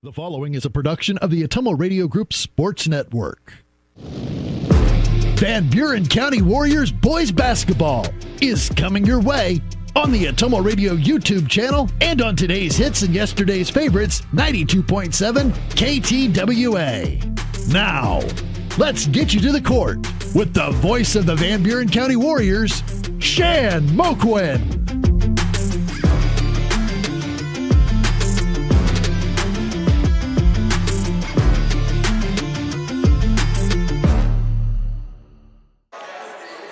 The following is a production of the Atomo Radio Group Sports Network. Van Buren County Warriors Boys Basketball is coming your way on the Atomo Radio YouTube channel and on today's hits and yesterday's favorites, 92.7 KTWA. Now, let's get you to the court with the voice of the Van Buren County Warriors, Shan Moquin.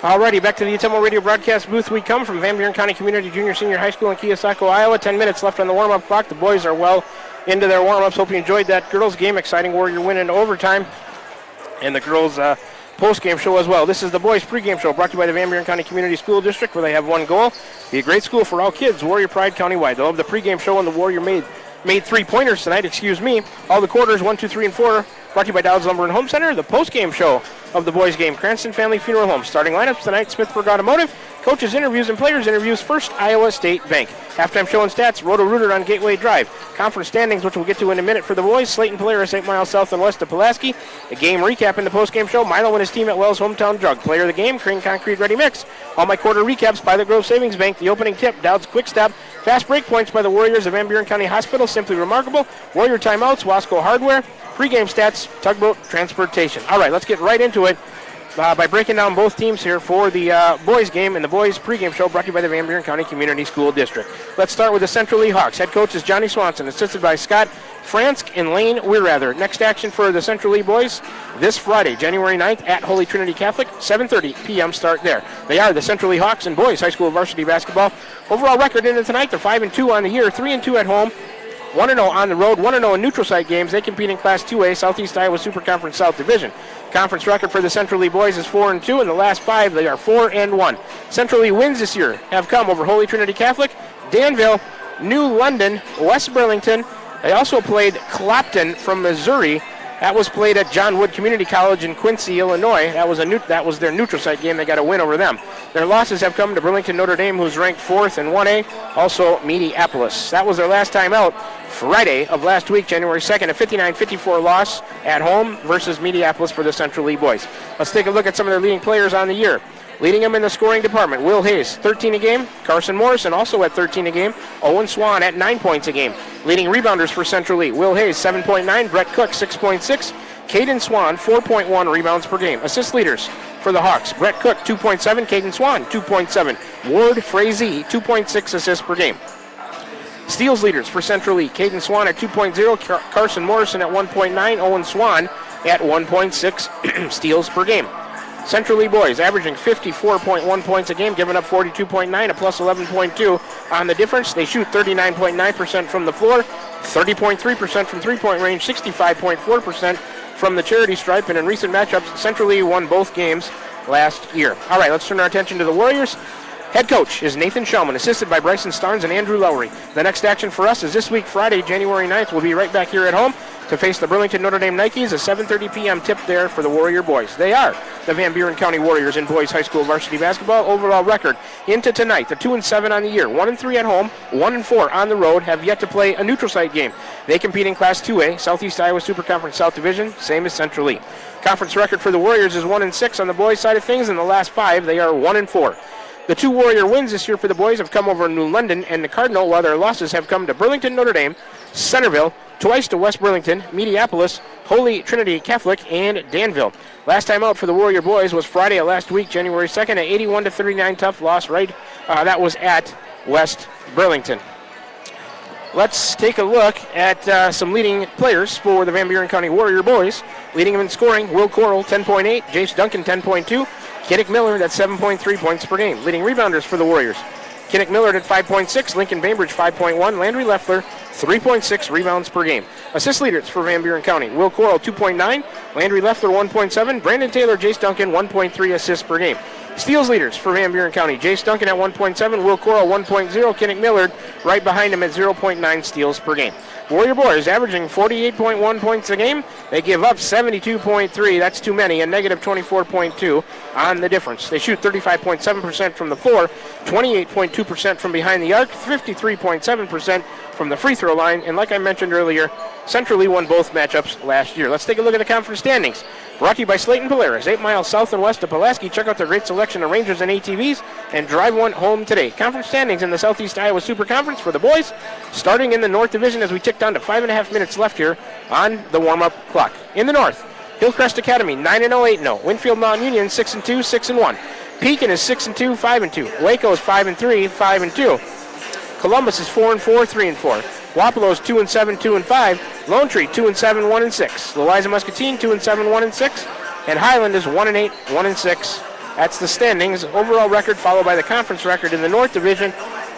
Alrighty, back to the Atomo Radio broadcast booth we come from Van Buren County Community Junior Senior High School in Keosauqua, Iowa. 10 minutes left on the warm-up clock. The boys are well into their warm-ups. Hope you enjoyed that girls game. Exciting Warrior win into overtime. And the girls post-game show as well. This is the boys pregame show brought to you by the Van Buren County Community School District, where they have one goal: be a great school for all kids. Warrior pride countywide. They'll have the pregame show, and the Warrior made 3-pointers tonight, all the quarters 1, 2, 3, and 4 brought to you by Dowd's Lumber and Home Center. The post-game show of the boys game, Cranston Family Funeral Home. Starting lineups tonight: Smithburg Automotive, coaches interviews and players interviews, First Iowa State Bank. Halftime show and stats: Roto-Rooter on Gateway Drive. Conference standings, which we'll get to in a minute for the boys: Slayton Polaris 8 miles south and west of Pulaski. A game recap in the post-game show: Milo and his team at Wells Hometown Drug. Player of the game: Crane Concrete Ready Mix. All my quarter recaps by the Grove Savings Bank. The opening tip: Dowd's Quick Stop. Fast break points by the Warriors of Van Buren County Hospital. Simply remarkable. Warrior timeouts: Wasco Hardware. Pre-game stats: Tugboat Transportation. All right, let's get right into it by breaking down both teams here for the boys game and the boys pregame show brought to you by the Van Buren County Community School District. Let's start with the Central Lee Hawks. Head coach is Johnny Swanson, assisted by Scott Fransk and Lane Weirrather. Next action for the Central Lee boys this Friday, January 9th at Holy Trinity Catholic, 7:30 p.m. start there. They are the Central Lee Hawks and boys high school varsity basketball. Overall record into tonight: they're 5-2 on the year, 3-2 at home, 1-0 on the road, 1-0 in neutral site games. They compete in Class 2A, Southeast Iowa Super Conference South Division. Conference record for the Central Lee boys is 4-2. In the last 5, they are 4-1. Central Lee wins this year have come over Holy Trinity Catholic, Danville, New London, West Burlington. They also played Clopton from Missouri. That was played at John Wood Community College in Quincy, Illinois. That was their neutral site game. They got a win over them. Their losses have come to Burlington Notre Dame, who's ranked 4th in 1A, also Mediapolis. That was their last time out Friday of last week, January 2nd, a 59-54 loss at home versus Mediapolis for the Central Lee boys. Let's take a look at some of their leading players on the year. Leading them in the scoring department: Will Hayes, 13 a game. Carson Morrison also at 13 a game. Owen Swan at 9 points a game. Leading rebounders for Central Lee: Will Hayes, 7.9. Brett Cook, 6.6. Caden Swan, 4.1 rebounds per game. Assist leaders for the Hawks: Brett Cook, 2.7. Caden Swan, 2.7. Ward Frazee, 2.6 assists per game. Steals leaders for Central Lee: Caden Swan at 2.0. Carson Morrison at 1.9. Owen Swan at 1.6 steals per game. Central Lee boys averaging 54.1 points a game, giving up 42.9, a plus 11.2 on the difference. They shoot 39.9% from the floor, 30.3% from three-point range, 65.4% from the charity stripe, and in recent matchups, Central Lee won both games last year. All right, let's turn our attention to the Warriors. Head coach is Nathan Shellman, assisted by Bryson Starnes and Andrew Lowry. The next action for us is this week, Friday, January 9th. We'll be right back here at home to face the Burlington Notre Dame Nikes, a 7:30 p.m. tip there for the Warrior boys. They are the Van Buren County Warriors in boys high school varsity basketball. Overall record into tonight: the 2-7 on the year, 1-3 at home, 1-4 on the road. Have yet to play a neutral site game. They compete in Class 2A, Southeast Iowa Super Conference South Division, same as Central Lee. Conference record for the Warriors is 1-6 on the boys side of things. In the last 5, they are 1-4. The 2 Warrior wins this year for the boys have come over New London and the Cardinal, while their losses have come to Burlington Notre Dame, Centerville, twice to West Burlington, Mediapolis, Holy Trinity Catholic, and Danville. Last time out for the Warrior boys was Friday of last week, January 2nd, an 81-39 tough loss. That was at West Burlington. Let's take a look at some leading players for the Van Buren County Warrior boys. Leading them in scoring: Will Coral, 10.8, Jace Duncan, 10.2, Kinnick Miller, that's 7.3 points per game. Leading rebounders for the Warriors: Kinnick Miller at 5.6, Lincoln Bainbridge 5.1, Landry Leffler 3.6 rebounds per game. Assist leaders for Van Buren County: Will Coral 2.9, Landry Leffler 1.7, Brandon Taylor, Jace Duncan 1.3 assists per game. Steals leaders for Van Buren County: Jace Duncan at 1.7, Will Coral 1.0, Kinnick Millard right behind him at 0.9 steals per game. Warrior boys averaging 48.1 points a game. They give up 72.3. That's too many, and negative 24.2 on the difference. They shoot 35.7% from the floor, 28.2% from behind the arc, 53.7% from the free throw line, and like I mentioned earlier, Central Lee won both matchups last year. Let's take a look at the conference standings. Brought to you by Slayton Polaris, 8 miles south and west of Pulaski. Check out their great selection of Rangers and ATVs and drive one home today. Conference standings in the Southeast Iowa Super Conference for the boys, starting in the North Division as we tick down to 5.5 minutes left here on the warm-up clock. In the North, Hillcrest Academy, 9-0, 8-0. Winfield Mountain Union, 6-2, 6-1. Pekin is 6-2, 5-2. Waco is 5-3, 5-2. Columbus is 4-4, 3-4. Wapello is 2-7, 2-5. Lone Tree 2-7, 1-6. Louisa Muscatine 2-7, 1-6. And Highland is 1-8, 1-6. That's the standings. Overall record followed by the conference record in the North Division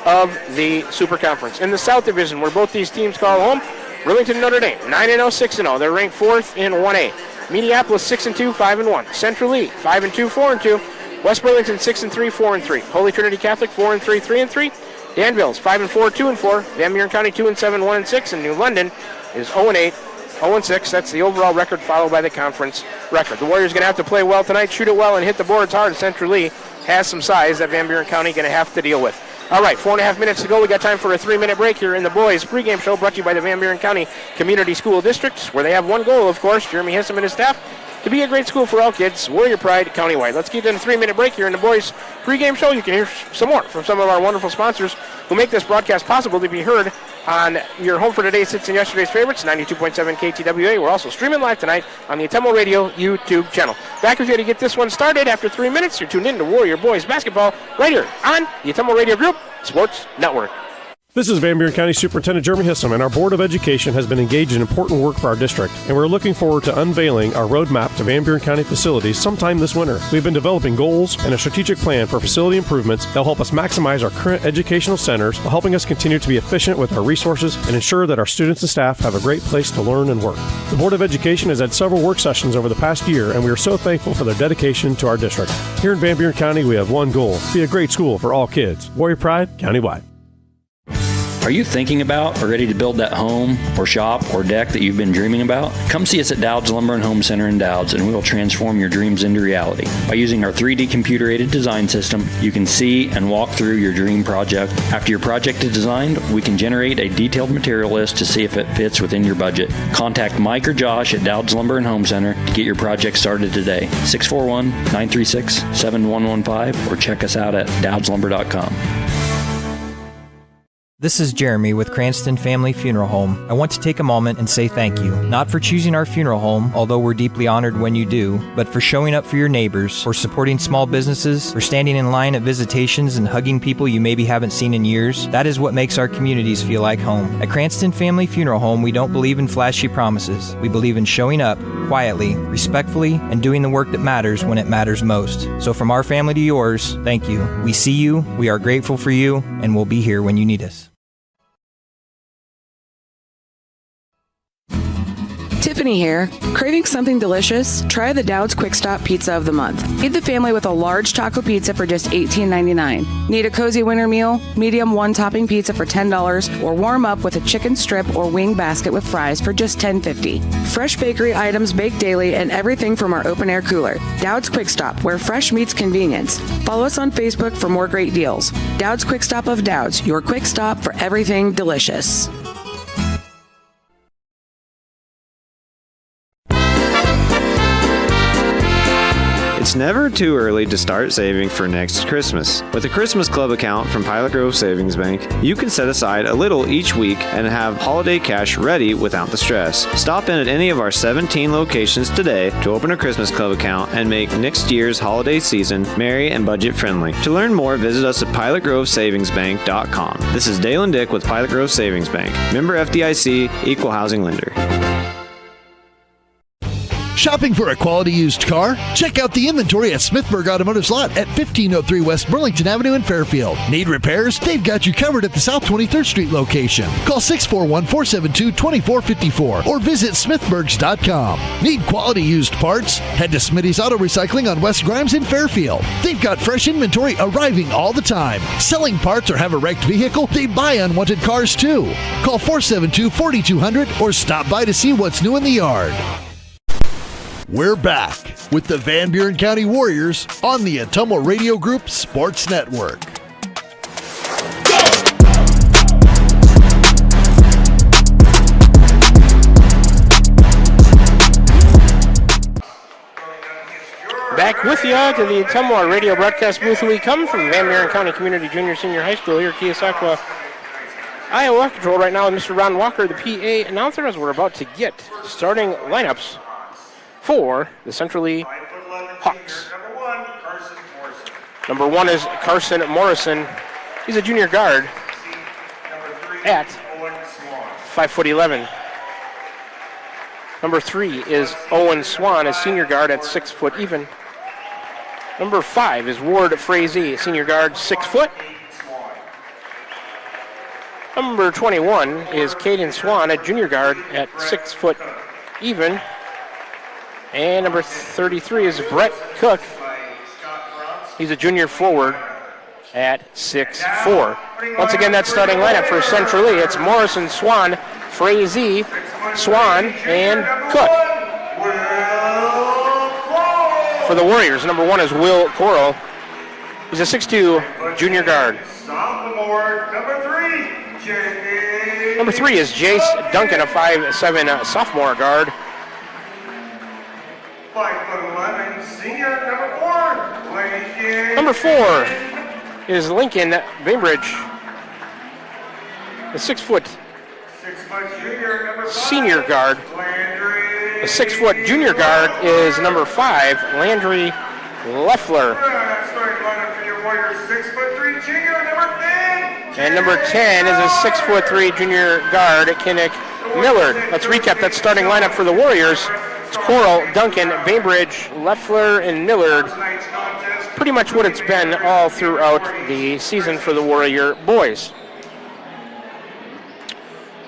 of the Super Conference. In the South Division, where both these teams call home, Rillington Notre Dame 9-0, 6-0. They're ranked 4th in 1A. Minneapolis 6-2, 5-1. Central Lee 5-2, 4-2. West Burlington 6-3, 4-3. Holy Trinity Catholic 4-3, 3-3. Danville's 5-4, 2-4. Van Buren County 2-7, 1-6. And New London is 0-8, 0-6. That's the overall record followed by the conference record. The Warriors going to have to play well tonight, shoot it well, and hit the boards hard. Central Lee has some size that Van Buren County going to have to deal with. All right, 4.5 minutes to go. We got time for a 3-minute break here in the boys' pregame show brought to you by the Van Buren County Community School District, where they have one goal, of course, Jeremy Hissam and his staff, to be a great school for all kids, Warrior Pride countywide. Let's get in a 3-minute break here in the boys' pregame show. You can hear some more from some of our wonderful sponsors who make this broadcast possible to be heard on your home for today's hits and yesterday's favorites, 92.7 KTWA. We're also streaming live tonight on the Atemo Radio YouTube channel. Back with you to get this one started after 3 minutes. You're tuned in to Warrior Boys Basketball right here on the Atemo Radio Group Sports Network. This is Van Buren County Superintendent Jeremy Hissam, and our Board of Education has been engaged in important work for our district, and we're looking forward to unveiling our roadmap to Van Buren County facilities sometime this winter. We've been developing goals and a strategic plan for facility improvements that will help us maximize our current educational centers while helping us continue to be efficient with our resources and ensure that our students and staff have a great place to learn and work. The Board of Education has had several work sessions over the past year, and we are so thankful for their dedication to our district. Here in Van Buren County, we have one goal: be a great school for all kids. Warrior Pride countywide. Are you thinking about or ready to build that home or shop or deck that you've been dreaming about? Come see us at Dowd's Lumber and Home Center in Dowd's, and we will transform your dreams into reality. By using our 3D computer-aided design system, you can see and walk through your dream project. After your project is designed, we can generate a detailed material list to see if it fits within your budget. Contact Mike or Josh at Dowd's Lumber and Home Center to get your project started today. 641-936-7115 or check us out at dowdslumber.com. This is Jeremy with Cranston Family Funeral Home. I want to take a moment and say thank you, not for choosing our funeral home, although we're deeply honored when you do, but for showing up for your neighbors, for supporting small businesses, for standing in line at visitations and hugging people you maybe haven't seen in years. That is what makes our communities feel like home. At Cranston Family Funeral Home, we don't believe in flashy promises. We believe in showing up quietly, respectfully, and doing the work that matters when it matters most. So from our family to yours, thank you. We see you, we are grateful for you, and we'll be here when you need us. Tiffany here. Craving something delicious? Try the Dowd's Quick Stop Pizza of the Month. Feed the family with a large taco pizza for just $18.99. Need a cozy winter meal? Medium one-topping pizza for $10, or warm up with a chicken strip or wing basket with fries for just $10.50. Fresh bakery items baked daily and everything from our open-air cooler. Dowd's Quick Stop, where fresh meets convenience. Follow us on Facebook for more great deals. Dowd's Quick Stop of Dowd's, your quick stop for everything delicious. It's never too early to start saving for next Christmas. With a Christmas Club account from Pilot Grove Savings Bank, you can set aside a little each week and have holiday cash ready without the stress. Stop in at any of our 17 locations today to open a Christmas Club account and make next year's holiday season merry and budget friendly. To learn more, visit us at pilotgrovesavingsbank.com. This is Dale and Dick with Pilot Grove Savings Bank. Member FDIC, Equal Housing Lender. Shopping for a quality used car? Check out the inventory at Smithburg Automotive's lot at 1503 West Burlington Avenue in Fairfield. Need repairs? They've got you covered at the South 23rd Street location. Call 641-472-2454 or visit smithburgs.com. Need quality used parts? Head to Smitty's Auto Recycling on West Grimes in Fairfield. They've got fresh inventory arriving all the time. Selling parts or have a wrecked vehicle? They buy unwanted cars too. Call 472-4200 or stop by to see what's new in the yard. We're back with the Van Buren County Warriors on the Atomo Radio Group Sports Network. with you to the Tumwa radio broadcast booth. We come from Van Buren County Community Junior Senior High School here at Keosauqua, Iowa. Control right now with Mr. Ron Walker, the PA announcer, as we're about to get starting lineups for the Central Lee Hawks. Number 1 is Carson Morrison. He's a junior guard at 5'11". Number 3 is Owen Swan, a senior guard at 6 foot even. Number 5 is Ward Frazee, senior guard, 6 foot. Number 21 is Caden Swan, a junior guard at 6 foot even. And number 33 is Brett Cook. He's a junior forward at 6'4". Once again, that starting lineup for Central Lee. It's Morrison, Swan, Frazee, Swan, and Cook. For the Warriors, number 1 is Will Coral. He's a 6'2" junior guard. Number 3 is Jace Duncan, a 5'7" sophomore guard. 5'11", senior, number 4, Lincoln. Number 4 is Lincoln Bainbridge, a 6 foot junior, number 5, senior guard. Landry. The 6 foot junior guard is number 5, Landry Leffler. Starting lineup for your Warriors, 6'3", junior, number 10. And number 10 is a 6'3" junior guard, Kinnick Millard. Let's recap that starting lineup for the Warriors. It's Coral, Duncan, Bainbridge, Leffler, and Millard. Pretty much what it's been all throughout the season for the Warrior boys.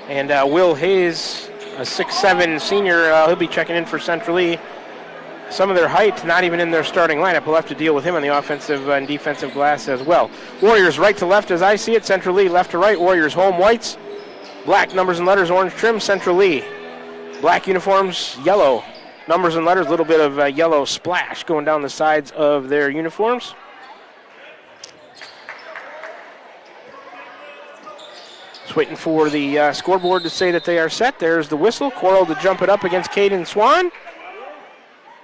And Will Hayes, a 6'7" senior, he'll be checking in for Central Lee. Some of their height not even in their starting lineup. We'll have to deal with him on the offensive and defensive glass as well. Warriors right to left as I see it. Central Lee left to right. Warriors home whites. Black numbers and letters, orange trim. Central Lee. Black uniforms, yellow numbers and letters. A little bit of yellow splash going down the sides of their uniforms. Just waiting for the scoreboard to say that they are set. There's the whistle. Coral to jump it up against Caden Swan.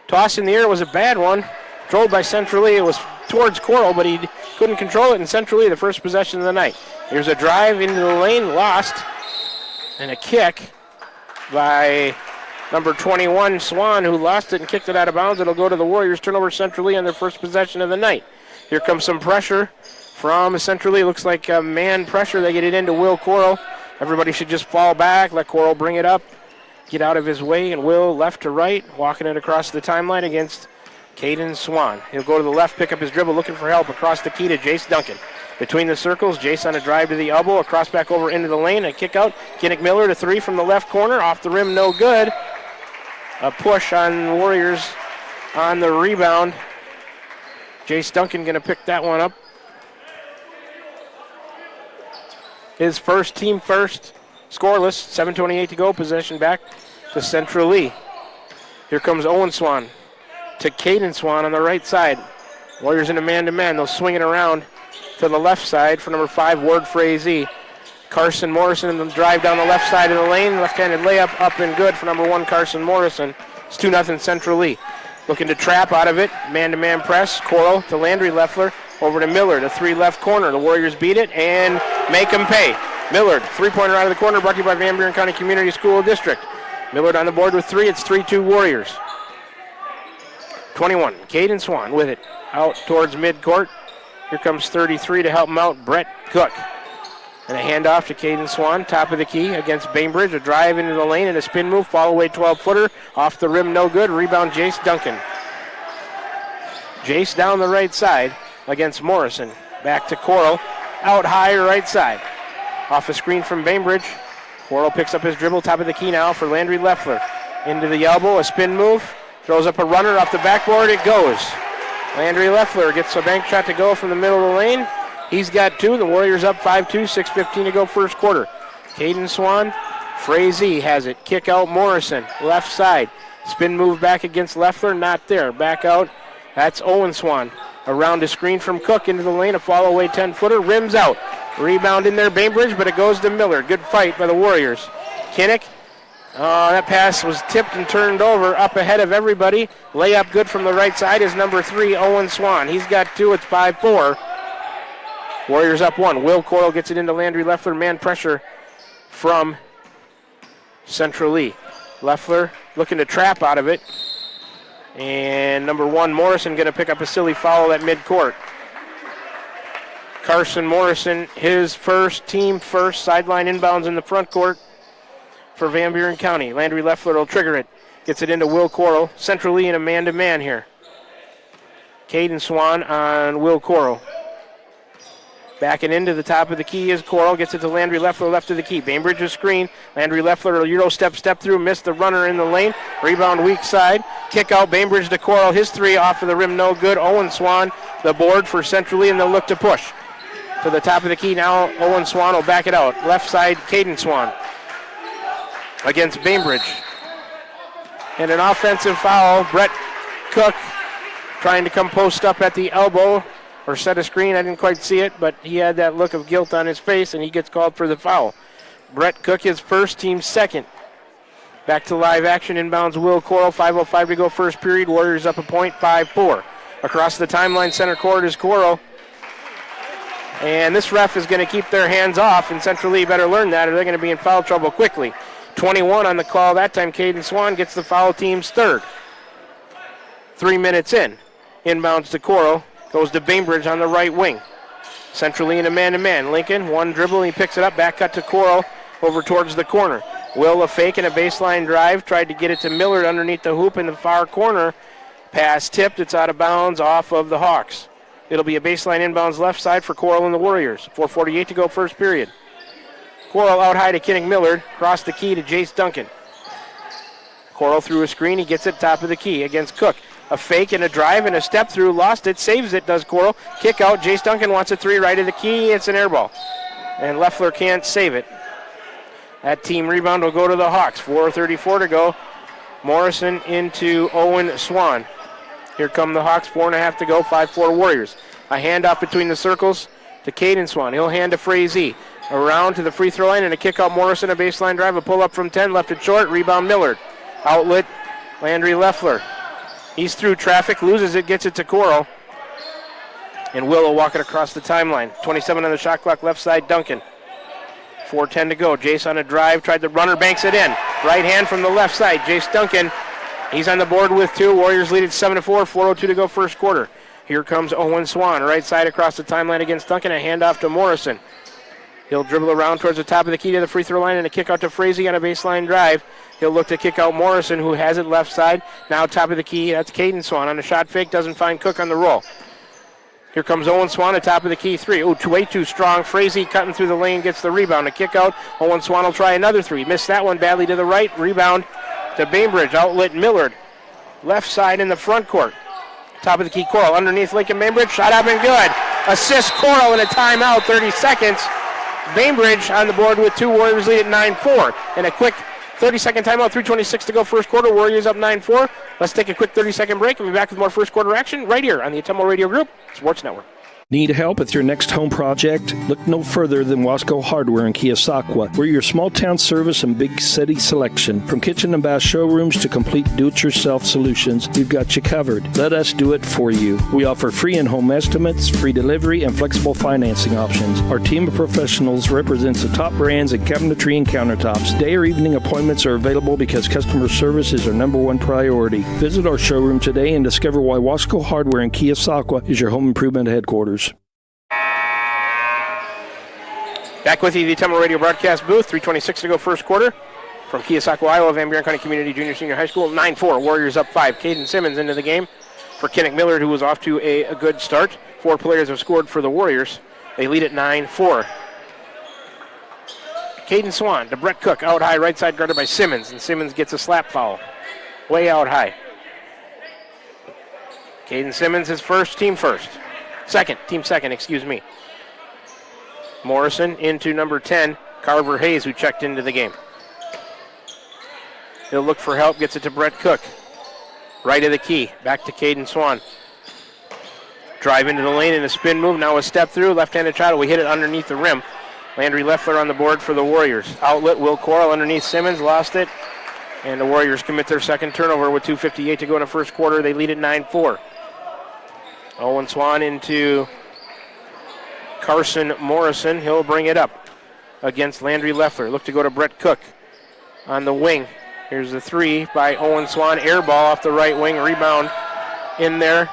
Toss in the air was a bad one. Controlled by Central Lee. It was towards Coral, but he couldn't control it. And Central Lee, the first possession of the night. Here's a drive into the lane, lost. And a kick by number 21, Swan, who lost it and kicked it out of bounds. It'll go to the Warriors. Turnover Central Lee on their first possession of the night. Here comes some pressure from Central Lee. Looks like man pressure. They get it into Will Coral. Everybody should just fall back, let Coral bring it up, get out of his way, and Will left to right, walking it across the timeline against Caden Swan. He'll go to the left, pick up his dribble, looking for help across the key to Jace Duncan. Between the circles, Jace on a drive to the elbow, a cross back over into the lane, a kick out. Kinnick Miller to 3 from the left corner, off the rim, no good. A push on the Warriors on the rebound. Jace Duncan going to pick that one up. His first, team first, scoreless, 7:28 to go, possession back to Central Lee. Here comes Owen Swan to Caden Swan on the right side. Warriors in a man-to-man, they'll swing it around to the left side for number 5, Ward Frazee. Carson Morrison in the drive down the left side of the lane. Left-handed layup up and good for number 1, Carson Morrison. It's 2-0 Central Lee. Looking to trap out of it. Man-to-man press. Coral to Landry Leffler. Over to Miller to 3 left corner. The Warriors beat it and make them pay. Millard, three-pointer out of the corner, brought to you by Van Buren County Community School District. Millard on the board with 3. It's 3-2 Warriors. 21, Caden Swan with it. Out towards midcourt. Here comes 33 to help him out, Brett Cook. And a handoff to Caden Swan, top of the key against Bainbridge. A drive into the lane and a spin move, fall away 12-footer. Off the rim, no good. Rebound, Jace Duncan. Jace down the right side against Morrison. Back to Coral, out high right side. Off a screen from Bainbridge. Coral picks up his dribble, top of the key now for Landry Leffler. Into the elbow, a spin move. Throws up a runner off the backboard, it goes. Landry Leffler gets a bank shot to go from the middle of the lane. He's got 2. The Warriors up 5-2, 6:15 to go first quarter. Caden Swan, Frazee has it. Kick out Morrison, left side. Spin move back against Leffler, not there. Back out, that's Owen Swan. Around a screen from Cook into the lane, a fall away 10-footer, rims out. Rebound in there, Bainbridge, but it goes to Miller. Good fight by the Warriors. Kinnick That pass was tipped and turned over up ahead of everybody. Layup good from the right side is number 3, Owen Swan. He's got 2. It's 5-4. Warriors up 1. Will Coyle gets it into Landry Leffler. Man pressure from Central Lee. Leffler looking to trap out of it. And number 1, Morrison, going to pick up a silly foul at midcourt. Carson Morrison, his first, team first, sideline inbounds in the front court for Van Buren County. Landry Leffler will trigger it. Gets it into Will Coral. Central Lee in a man-to-man here. Caden Swan on Will Coral. Backing into the top of the key is Coral. Gets it to Landry Leffler, left of the key. Bainbridge's screen. Landry Leffler, a Euro step through, missed the runner in the lane. Rebound weak side. Kick out, Bainbridge to Coral. His 3 off of the rim, no good. Owen Swan, the board for Central Lee, and they'll look to push. To the top of the key now, Owen Swan will back it out. Left side, Caden Swan against Bainbridge. And an offensive foul. Brett Cook trying to come post up at the elbow or set a screen. I didn't quite see it, but he had that look of guilt on his face, and he gets called for the foul. Brett Cook, his first, team second. Back to live action, inbounds Will Coral. 5:05 to go first period. Warriors up a point, 5-4. Across the timeline, center court is Coral. And this ref is going to keep their hands off, and Central Lee better learn that or they're going to be in foul trouble quickly. 21 on the call that time. Caden Swan gets the foul, team's third. 3 minutes in. Inbounds to Coral. Goes to Bainbridge on the right wing. Central Lee in a man-to-man. Lincoln, one dribble, he picks it up. Back cut to Coral over towards the corner. Will a fake and a baseline drive. Tried to get it to Millard underneath the hoop in the far corner. Pass tipped. It's out of bounds off of the Hawks. It'll be a baseline inbounds left side for Coral and the Warriors. 4:48 to go first period. Coral out high to Kinnick Millard. Cross the key to Jace Duncan. Coral through a screen. He gets it top of the key against Cook. A fake and a drive and a step through. Lost it. Saves it, does Coral. Kick out. Jace Duncan wants a 3 right of the key. It's an air ball. And Leffler can't save it. That team rebound will go to the Hawks. 4:34 to go. Morrison into Owen Swan. Here come the Hawks, 4.5 to go, 5-4 Warriors. A handoff between the circles to Caden Swan. He'll hand to Frazee. Around to the free throw line and a kick out Morrison, a baseline drive, a pull up from 10, left it short, rebound Millard. Outlet, Landry Leffler. He's through traffic, loses it, gets it to Coral. And Will walk it across the timeline. 27 on the shot clock, left side, Duncan. 4:10 to go. Jace on a drive, tried the runner, banks it in. Right hand from the left side, Jace Duncan. He's on the board with 2. Warriors lead at 7-4, 4:02 to go first quarter. Here comes Owen Swan, right side across the timeline against Duncan, a handoff to Morrison. He'll dribble around towards the top of the key to the free throw line and a kick out to Frazee on a baseline drive. He'll look to kick out Morrison, who has it left side. Now top of the key, that's Caden Swan on a shot fake, doesn't find Cook on the roll. Here comes Owen Swan at top of the key 3. Way too strong. Frazee cutting through the lane, gets the rebound. A kick out. Owen Swan will try another 3. Missed that one badly to the right. Rebound to Bainbridge. Outlet Millard. Left side in the front court. Top of the key, Coral. Underneath Lincoln Bainbridge. Shot up and good. Assist Coral in a timeout. 30 seconds. Bainbridge on the board with 2. Warriors lead at 9-4. And a quick 30-second timeout. 3:26 to go first quarter. Warriors up 9-4. Let's take a quick 30-second break and be back with more first quarter action right here on the Atummo Radio Group Sports Network. Need help with your next home project? Look no further than Wasco Hardware in Keosauqua. We're your small town service and big city selection. From kitchen and bath showrooms to complete do-it-yourself solutions, we've got you covered. Let us do it for you. We offer free in-home estimates, free delivery, and flexible financing options. Our team of professionals represents the top brands in cabinetry and countertops. Day or evening appointments are available because customer service is our #1 priority. Visit our showroom today and discover why Wasco Hardware in Keosauqua is your home improvement headquarters. Back with you, the Atummo Radio broadcast booth. 3:26 to go first quarter. From Keosauqua, Iowa, Van Buren County Community Junior Senior High School. 9-4, Warriors up 5. Caden Simmons into the game for Kinnick Millard, who was off to a good start. 4 players have scored for the Warriors. They lead at 9-4. Caden Swan to Brett Cook, out high, right side guarded by Simmons, and Simmons gets a slap foul. Way out high. Caden Simmons, his first, team first. Team second, excuse me. Morrison into number 10, Carver Hayes, who checked into the game. He'll look for help, gets it to Brett Cook. Right of the key, back to Caden Swan. Drive into the lane in a spin move, now a step through, left-handed shot, we hit it underneath the rim. Landry Leffler on the board for the Warriors. Outlet, Will Coral underneath Simmons, lost it. And the Warriors commit their second turnover with 2:58 to go in the first quarter. They lead at 9-4. Owen Swan into Carson Morrison. He'll bring it up against Landry Leffler. Look to go to Brett Cook on the wing. Here's the three by Owen Swan. Air ball off the right wing. Rebound in there.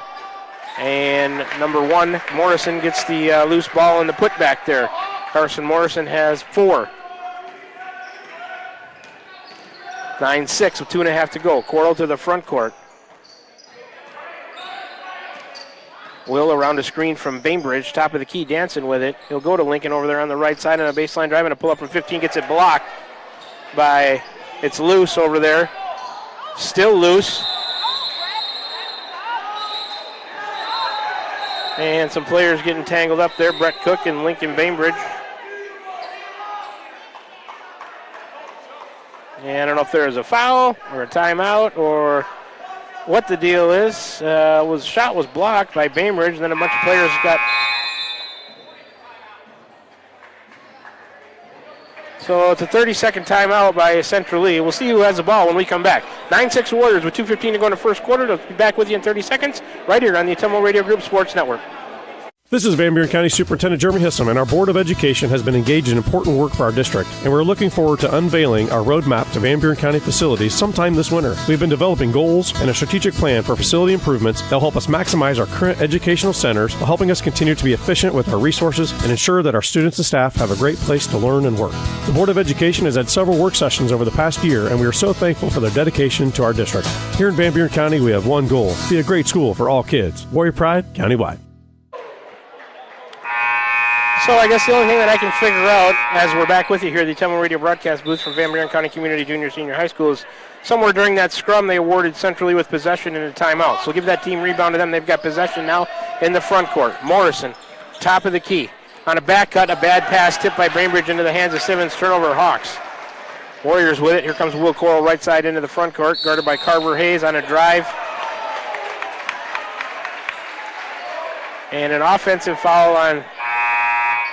And number one, Morrison gets the loose ball and the putback there. Carson Morrison has 4. 9-6 with 2.5 to go. Coral to the front court. Will around a screen from Bainbridge, top of the key, dancing with it. He'll go to Lincoln over there on the right side on a baseline drive and a pull up from 15, gets it blocked by, it's loose over there. Still loose. And some players getting tangled up there, Brett Cook and Lincoln Bainbridge. And I don't know if there is a foul or a timeout or what the deal is. Shot was blocked by Bainbridge, and then a bunch of players got. So it's a 30-second timeout by Central Lee. We'll see who has the ball when we come back. 9-6 Warriors with 2:15 to go in the first quarter. They'll be back with you in 30 seconds right here on the Ottumwa Radio Group Sports Network. This is Van Buren County Superintendent Jeremy Hissom, and our Board of Education has been engaged in important work for our district, and we're looking forward to unveiling our roadmap to Van Buren County facilities sometime this winter. We've been developing goals and a strategic plan for facility improvements that will help us maximize our current educational centers while helping us continue to be efficient with our resources and ensure that our students and staff have a great place to learn and work. The Board of Education has had several work sessions over the past year, and we are so thankful for their dedication to our district. Here in Van Buren County, we have one goal: be a great school for all kids. Warrior Pride, countywide. So I guess the only thing that I can figure out as we're back with you here at the Ottumwa Radio broadcast booth from Van Buren County Community Junior Senior High School is somewhere during that scrum they awarded Centrally with possession and a timeout. So we'll give that team rebound to them. They've got possession now in the front court. Morrison, top of the key. On a back cut, a bad pass tipped by Bainbridge into the hands of Simmons. Turnover, Hawks. Warriors with it. Here comes Will Coral right side into the front court, guarded by Carver Hayes on a drive. And an offensive foul on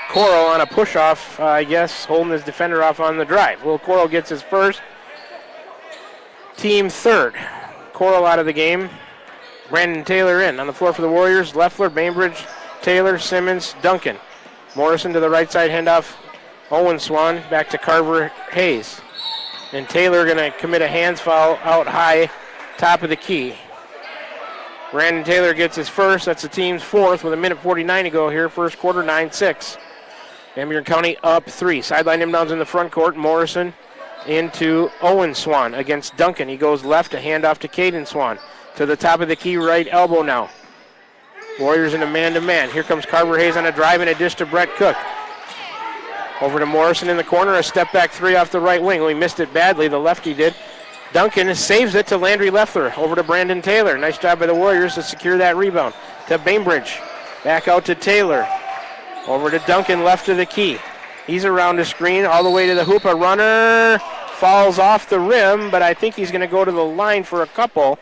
Coral on a push-off, I guess, holding his defender off on the drive. Will Coral gets his first. Team third. Coral out of the game. Brandon Taylor in. On the floor for the Warriors, Leffler, Bainbridge, Taylor, Simmons, Duncan. Morrison to the right side, handoff. Owen Swan back to Carver Hayes. And Taylor going to commit a hands foul out high, top of the key. Brandon Taylor gets his first. That's the team's fourth with 1:49 to go here. First quarter, 9-6. Van Buren County up 3. Sideline inbounds in the front court. Morrison into Owen Swan against Duncan. He goes left, a handoff to Caden Swan. To the top of the key, right elbow now. Warriors in a man-to-man. Here comes Carver Hayes on a drive and a dish to Brett Cook. Over to Morrison in the corner. A step-back three off the right wing. Well, he missed it badly, the lefty did. Duncan saves it to Landry Leffler. Over to Brandon Taylor. Nice job by the Warriors to secure that rebound. To Bainbridge. Back out to Taylor. Over to Duncan, left of the key. He's around the screen, all the way to the hoop. A runner falls off the rim, but I think he's going to go to the line for a couple.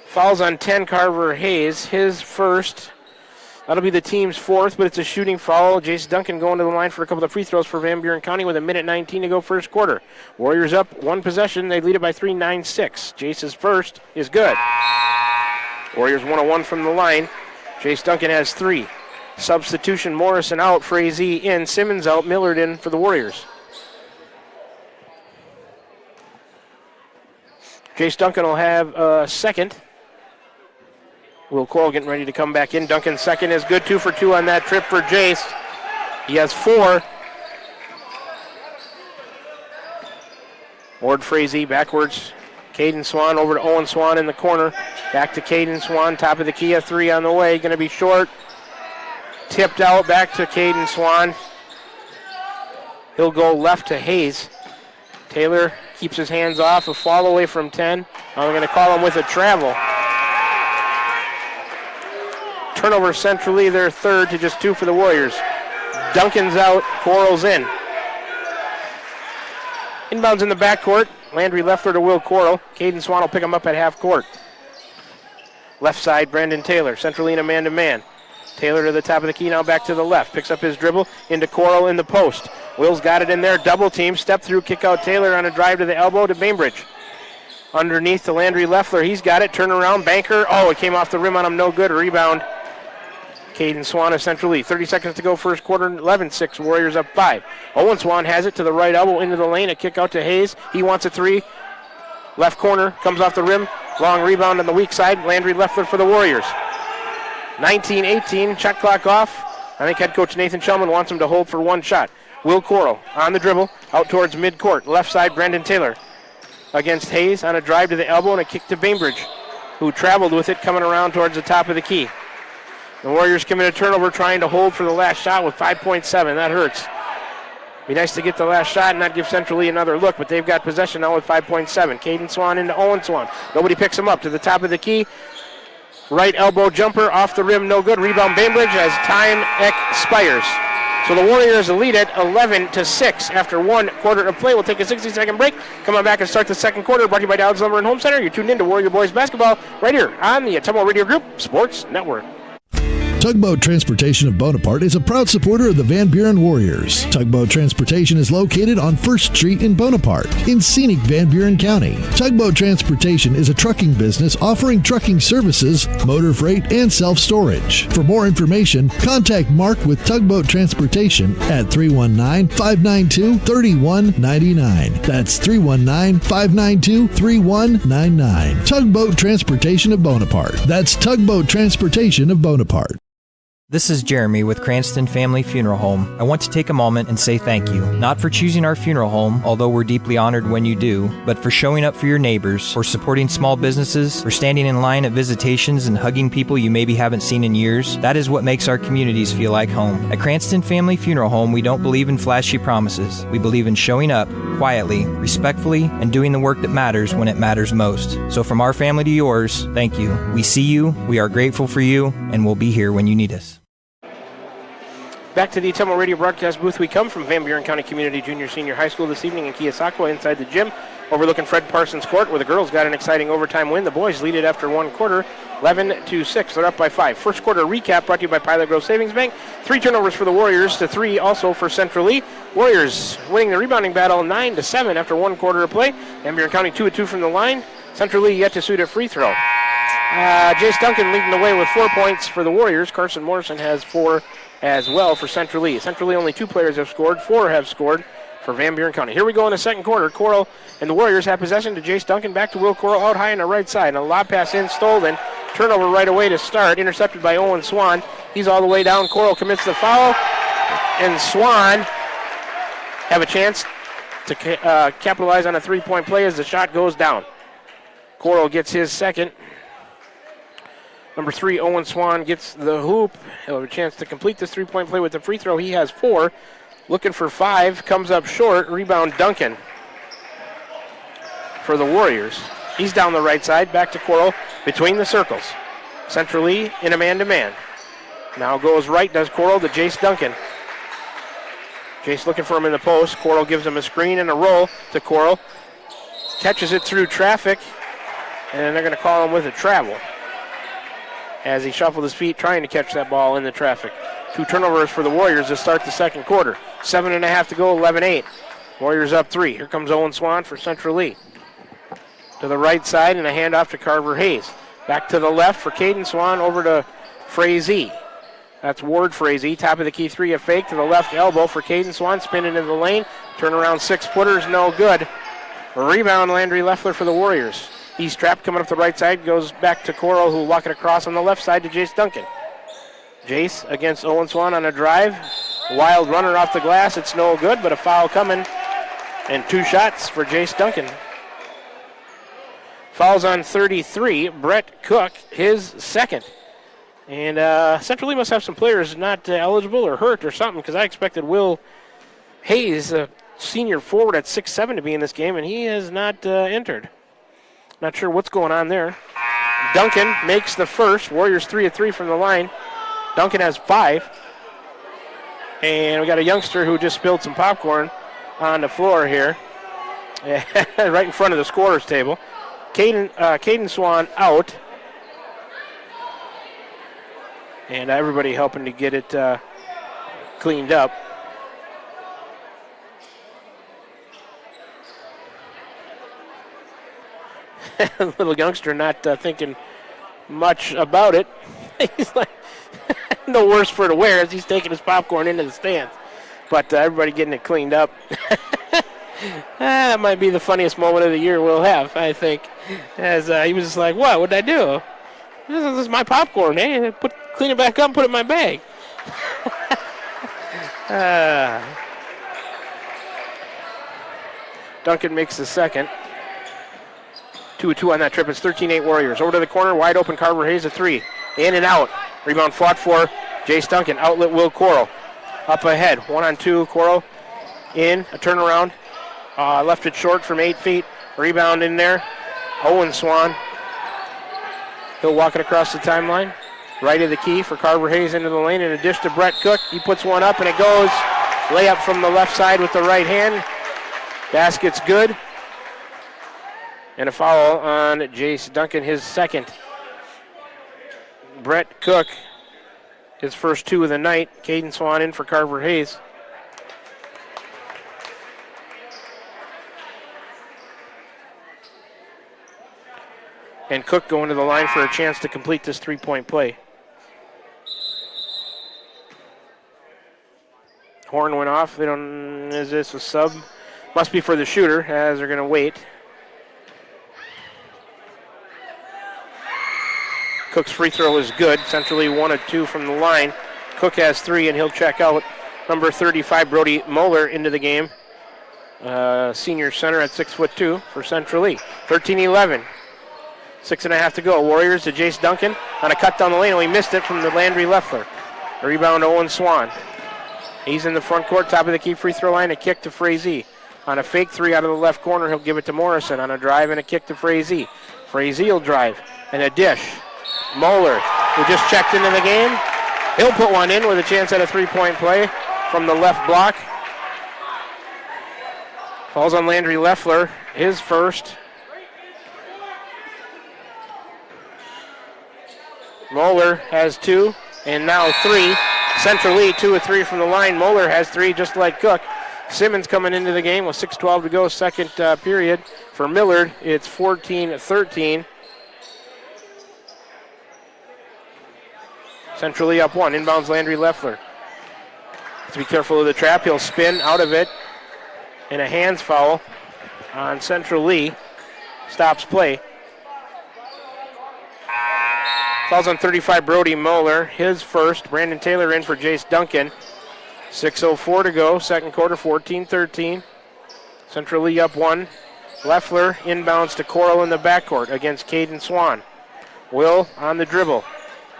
Fouls on 10, Carver Hayes. His first. That'll be the team's fourth, but it's a shooting foul. Jace Duncan going to the line for a couple of free throws for Van Buren County with 1:19 to go first quarter. Warriors up one possession. They lead it by 3, 9-6. Jace's first is good. Warriors 1-1 from the line. Jace Duncan has 3. Substitution, Morrison out, Frazee in, Simmons out, Millard in for the Warriors. Jace Duncan will have a second. Will Coral getting ready to come back in. Duncan's second is good. 2 for 2 on that trip for Jace. He has 4. Ward Frazee backwards. Caden Swan over to Owen Swan in the corner. Back to Caden Swan, top of the key, a 3 on the way. Going to be short. Tipped out, back to Caden Swan. He'll go left to Hayes. Taylor keeps his hands off, a fall away from 10. Now they're going to call him with a travel. Turnover centrally, their third to just 2 for the Warriors. Duncan's out, Coral's in. Inbounds in the backcourt. Landry Leffler to Will Coral. Caden Swan will pick him up at half court. Left side, Brandon Taylor. Centrally in a man-to-man. Taylor to the top of the key, now back to the left. Picks up his dribble into Coral in the post. Will's got it in there. Double team. Step through. Kick out Taylor on a drive to the elbow to Bainbridge. Underneath to Landry Leffler. He's got it. Turn around. Banker. Oh, it came off the rim on him. No good. Rebound. Caden Swan of Central Lee. 30 seconds to go first quarter. 11-6. Warriors up 5. Owen Swan has it to the right elbow into the lane. A kick out to Hayes. He wants a three. Left corner. Comes off the rim. Long rebound on the weak side. Landry Leffler for the Warriors. 19-18. Shot clock off. I think head coach Nathan Shellman wants him to hold for one shot. Will Coral on the dribble. Out towards midcourt. Left side, Brendan Taylor against Hayes on a drive to the elbow and a kick to Bainbridge, who traveled with it coming around towards the top of the key. The Warriors commit a turnover trying to hold for the last shot with 5.7. That hurts. Be nice to get the last shot and not give Central Lee another look, but they've got possession now with 5.7. Caden Swan into Owen Swan. Nobody picks him up to the top of the key. Right elbow jumper off the rim, no good. Rebound Bainbridge as time expires. So the Warriors lead it 11-6 after 1 quarter of play. We'll take a 60-second break. Come on back and start the second quarter. Brought to you by Dowd's Lumber and Home Center. You're tuned in to Warrior Boys Basketball right here on the Tumble Radio Group Sports Network. Tugboat Transportation of Bonaparte is a proud supporter of the Van Buren Warriors. Tugboat Transportation is located on 1st Street in Bonaparte, in scenic Van Buren County. Tugboat Transportation is a trucking business offering trucking services, motor freight, and self-storage. For more information, contact Mark with Tugboat Transportation at 319-592-3199. That's 319-592-3199. Tugboat Transportation of Bonaparte. That's Tugboat Transportation of Bonaparte. This is Jeremy with Cranston Family Funeral Home. I want to take a moment and say thank you, not for choosing our funeral home, although we're deeply honored when you do, but for showing up for your neighbors, for supporting small businesses, for standing in line at visitations and hugging people you maybe haven't seen in years. That is what makes our communities feel like home. At Cranston Family Funeral Home, we don't believe in flashy promises. We believe in showing up quietly, respectfully, and doing the work that matters when it matters most. So from our family to yours, thank you. We see you, we are grateful for you, and we'll be here when you need us. Back to the Tumble Radio broadcast booth we come from Van Buren County Community Junior Senior High School this evening in Keosauqua inside the gym, overlooking Fred Parsons Court, where the girls got an exciting overtime win. The boys lead it after 1 quarter, 11-6. They're up by 5. First quarter recap brought to you by Pilot Grove Savings Bank. 3 turnovers for the Warriors to 3 also for Central Lee. Warriors winning the rebounding battle 9-7 after 1 quarter of play. Van Buren County 2-2 from the line. Central Lee yet to shoot a free throw. Jace Duncan leading the way with 4 points for the Warriors. Carson Morrison has 4 as well for Central Lee. Central Lee only 2 players have scored. 4 have scored for Van Buren County. Here we go in the second quarter. Coral and the Warriors have possession to Jace Duncan. Back to Will Coral out high on the right side. And a lob pass in, stolen. Turnover right away to start. Intercepted by Owen Swan. He's all the way down. Coral commits the foul. And Swan have a chance to capitalize on a 3-point play as the shot goes down. Coral gets his second. Number 3, Owen Swan gets the hoop. He'll have a chance to complete this 3-point play with the free throw. He has 4. Looking for 5. Comes up short. Rebound Duncan for the Warriors. He's down the right side. Back to Coral between the circles. Central Lee in a man-to-man. Now goes right, does Coral to Jace Duncan. Jace looking for him in the post. Coral gives him a screen and a roll to Coral. Catches it through traffic. And they're going to call him with a travel as he shuffled his feet trying to catch that ball in the traffic. 2 turnovers for the Warriors to start the second quarter. 7.5 to go, 11-8. Warriors up 3. Here comes Owen Swan for Central Lee. To the right side and a handoff to Carver Hayes. Back to the left for Caden Swan over to Frazee. That's Ward Frazee. Top of the key 3, a fake to the left elbow for Caden Swan. Spinning into the lane. Turnaround 6-footers, no good. A rebound, Landry Leffler for the Warriors. He's trapped coming up the right side, goes back to Coral, who will walk it across on the left side to Jace Duncan. Jace against Owen Swan on a drive. Wild runner off the glass, it's no good, but a foul coming. And 2 shots for Jace Duncan. Fouls on 33, Brett Cook, his second. And Central Lee must have some players not eligible or hurt or something, because I expected Will Hayes, a senior forward at 6'7", to be in this game, and he has not entered. Not sure what's going on there. Duncan makes the first. Warriors 3 of 3 from the line. Duncan has 5. And we got a youngster who just spilled some popcorn on the floor here. Right in front of the scorer's table. Caden Swan out. And everybody helping to get it cleaned up. Little youngster not thinking much about it. He's like, no worse for to wear as he's taking his popcorn into the stands. But everybody getting it cleaned up. That might be the funniest moment of the year we'll have, I think. As he was just like, what would I do? This is my popcorn. Hey, clean it back up and put it in my bag. Duncan makes the second. 2-2 on that trip. It's 13-8 Warriors. Over to the corner, wide open. Carver Hayes a three. In and out. Rebound fought for Jace Duncan. Outlet Will Coral. Up ahead. 1-on-2. Coral in. A turnaround. Left it short from 8 feet. Rebound in there. Owen Swan. He'll walk it across the timeline. Right of the key for Carver Hayes into the lane. And a dish to Brett Cook. He puts one up and it goes. Layup from the left side with the right hand. Basket's good. And a foul on Jace Duncan, his second. Brett Cook, his first two of the night. Caden Swan in for Carver Hayes. And Cook going to the line for a chance to complete this three-point play. Horn went off. Is this a sub? Must be for the shooter, as they're going to wait. Cook's free throw is good. Centrally 1 of 2 from the line. Cook has 3, and he'll check out. Number 35, Brody Moeller, into the game. Senior center at 6'2" for Central Lee. 13-11. 6.5 to go. Warriors to Jace Duncan on a cut down the lane. Oh, he missed it from the Landry Leffler. A rebound to Owen Swan. He's in the front court, top of the key free throw line. A kick to Frazee. On a fake three out of the left corner, he'll give it to Morrison. On a drive and a kick to Frazee. Frazee will drive. And a dish. Moeller, who just checked into the game. He'll put one in with a chance at a three-point play from the left block. Falls on Landry Leffler, his first. Moeller has 2, and now 3. Central Lee, 2 of 3 from the line. Moeller has 3, just like Cook. Simmons coming into the game with 6:12 to go, second period. For Millard, it's 14-13. Central Lee up 1. Inbounds Landry Leffler. Have to be careful of the trap. He'll spin out of it. And a hands foul on Central Lee. Stops play. Fouls on 35, Brody Moeller. His first. Brandon Taylor in for Jace Duncan. 6:04 to go. Second quarter, 14-13. Central Lee up 1. Leffler inbounds to Coral in the backcourt against Caden Swan. Will on the dribble.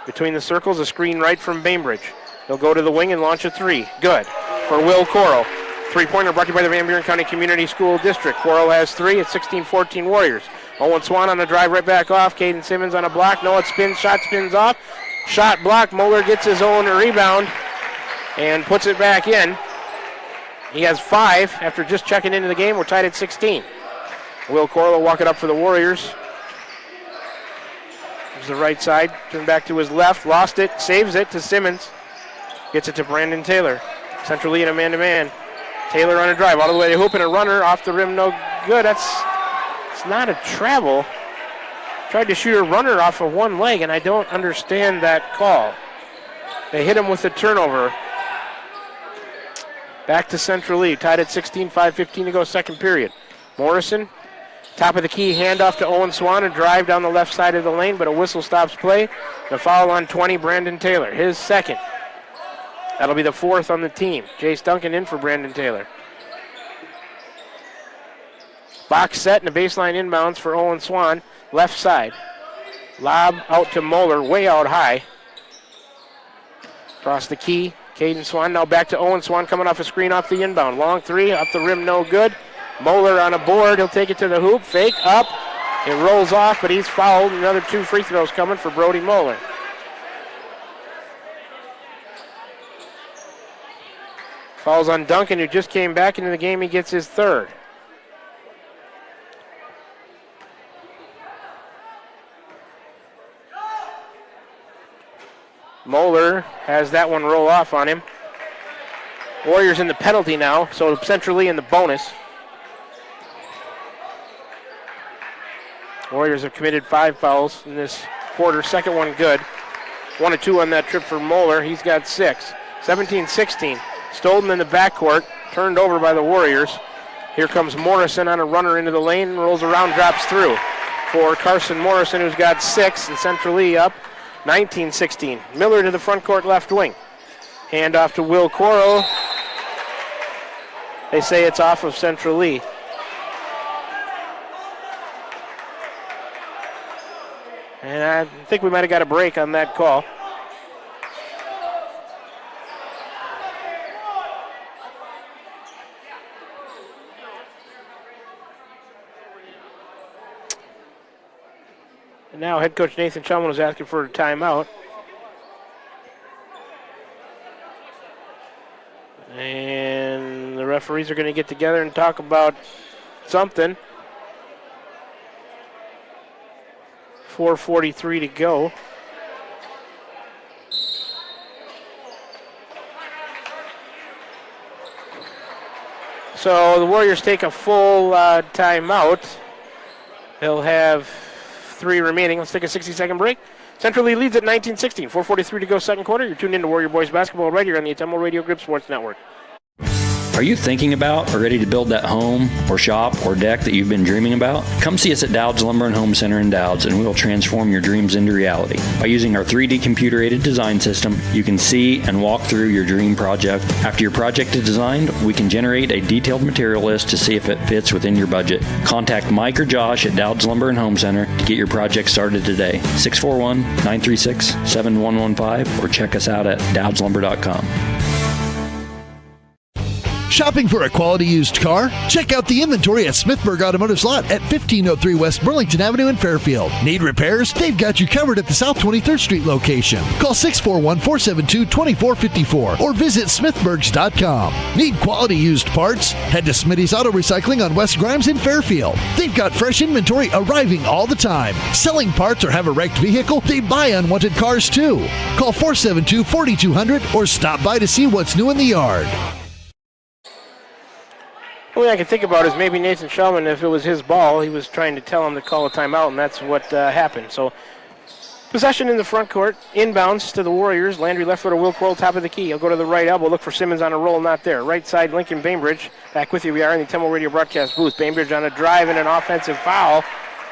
Between the circles, a screen right from Bainbridge. He'll go to the wing and launch a three. Good for Will Coral. Three-pointer brought to you by the Van Buren County Community School District. Coral has 3 at 16-14 Warriors. Owen Swan on the drive right back off. Caden Simmons on a block. No, it spins. Shot spins off. Shot blocked. Moeller gets his own rebound and puts it back in. He has 5 after just checking into the game. We're tied at 16. Will Coral will walk it up for the Warriors. There's the right side. Turn back to his left. Lost it. Saves it to Simmons. Gets it to Brandon Taylor. Central Lee in a man-to-man. Taylor on a drive all the way to hoop and a runner off the rim. No good. It's not a travel. Tried to shoot a runner off of one leg, and I don't understand that call. They hit him with a turnover. Back to Central Lee. Tied at 16, 5:15 to go, second period. Morrison, top of the key, handoff to Owen Swan, a drive down the left side of the lane, but a whistle stops play. The foul on 20, Brandon Taylor, his second. That'll be the 4th on the team. Jace Duncan in for Brandon Taylor. Box set and a baseline inbounds for Owen Swan, left side. Lob out to Moeller, way out high. Across the key, Caden Swan, now back to Owen Swan, coming off a screen off the inbound. Long three, up the rim, no good. Moeller on a board, he'll take it to the hoop, fake, up. It rolls off, but he's fouled. Another 2 free throws coming for Brody Moeller. Fouls on Duncan, who just came back into the game. He gets his 3rd. Moeller has that one roll off on him. Warriors in the penalty now, so Central Lee in the bonus. Warriors have committed 5 fouls in this quarter. Second one good. 1 of 2 on that trip for Moeller. He's got 6. 17-16. Stolden in the backcourt. Turned over by the Warriors. Here comes Morrison on a runner into the lane. Rolls around, drops through for Carson Morrison, who's got 6. And Central Lee up 19-16. Miller to the front court left wing. Hand off to Will Coral. They say it's off of Central Lee. And I think we might have got a break on that call. And now head coach Nathan Chelman was asking for a timeout. And the referees are going to get together and talk about something. 4:43 to go. So the Warriors take a full timeout. They'll have 3 remaining. Let's take a 60-second break. Central Lee leads at 19-16. 4:43 to go, second quarter. You're tuned into Warrior Boys Basketball right here on the Atemlo Radio Group Sports Network. Are you thinking about or ready to build that home or shop or deck that you've been dreaming about? Come see us at Dowd's Lumber and Home Center in Dowd's, and we'll transform your dreams into reality. By using our 3D computer-aided design system, you can see and walk through your dream project. After your project is designed, we can generate a detailed material list to see if it fits within your budget. Contact Mike or Josh at Dowd's Lumber and Home Center to get your project started today. 641-936-7115 or check us out at dowdslumber.com. Shopping for a quality used car? Check out the inventory at Smithburg Automotive's lot at 1503 West Burlington Avenue in Fairfield. Need repairs? They've got you covered at the South 23rd Street location. Call 641-472-2454 or visit smithburgs.com. Need quality used parts? Head to Smitty's Auto Recycling on West Grimes in Fairfield. They've got fresh inventory arriving all the time. Selling parts or have a wrecked vehicle? They buy unwanted cars too. Call 472-4200 or stop by to see what's new in the yard. The only thing I can think about is maybe Nathan Shellman, if it was his ball, he was trying to tell him to call a timeout, and that's what happened. So possession in the front court, inbounds to the Warriors. Landry left footer, Will Coral, top of the key. He'll go to the right elbow, look for Simmons on a roll, not there. Right side, Lincoln Bainbridge. Back with you, we are in the Atemlo Radio broadcast booth. Bainbridge on a drive and an offensive foul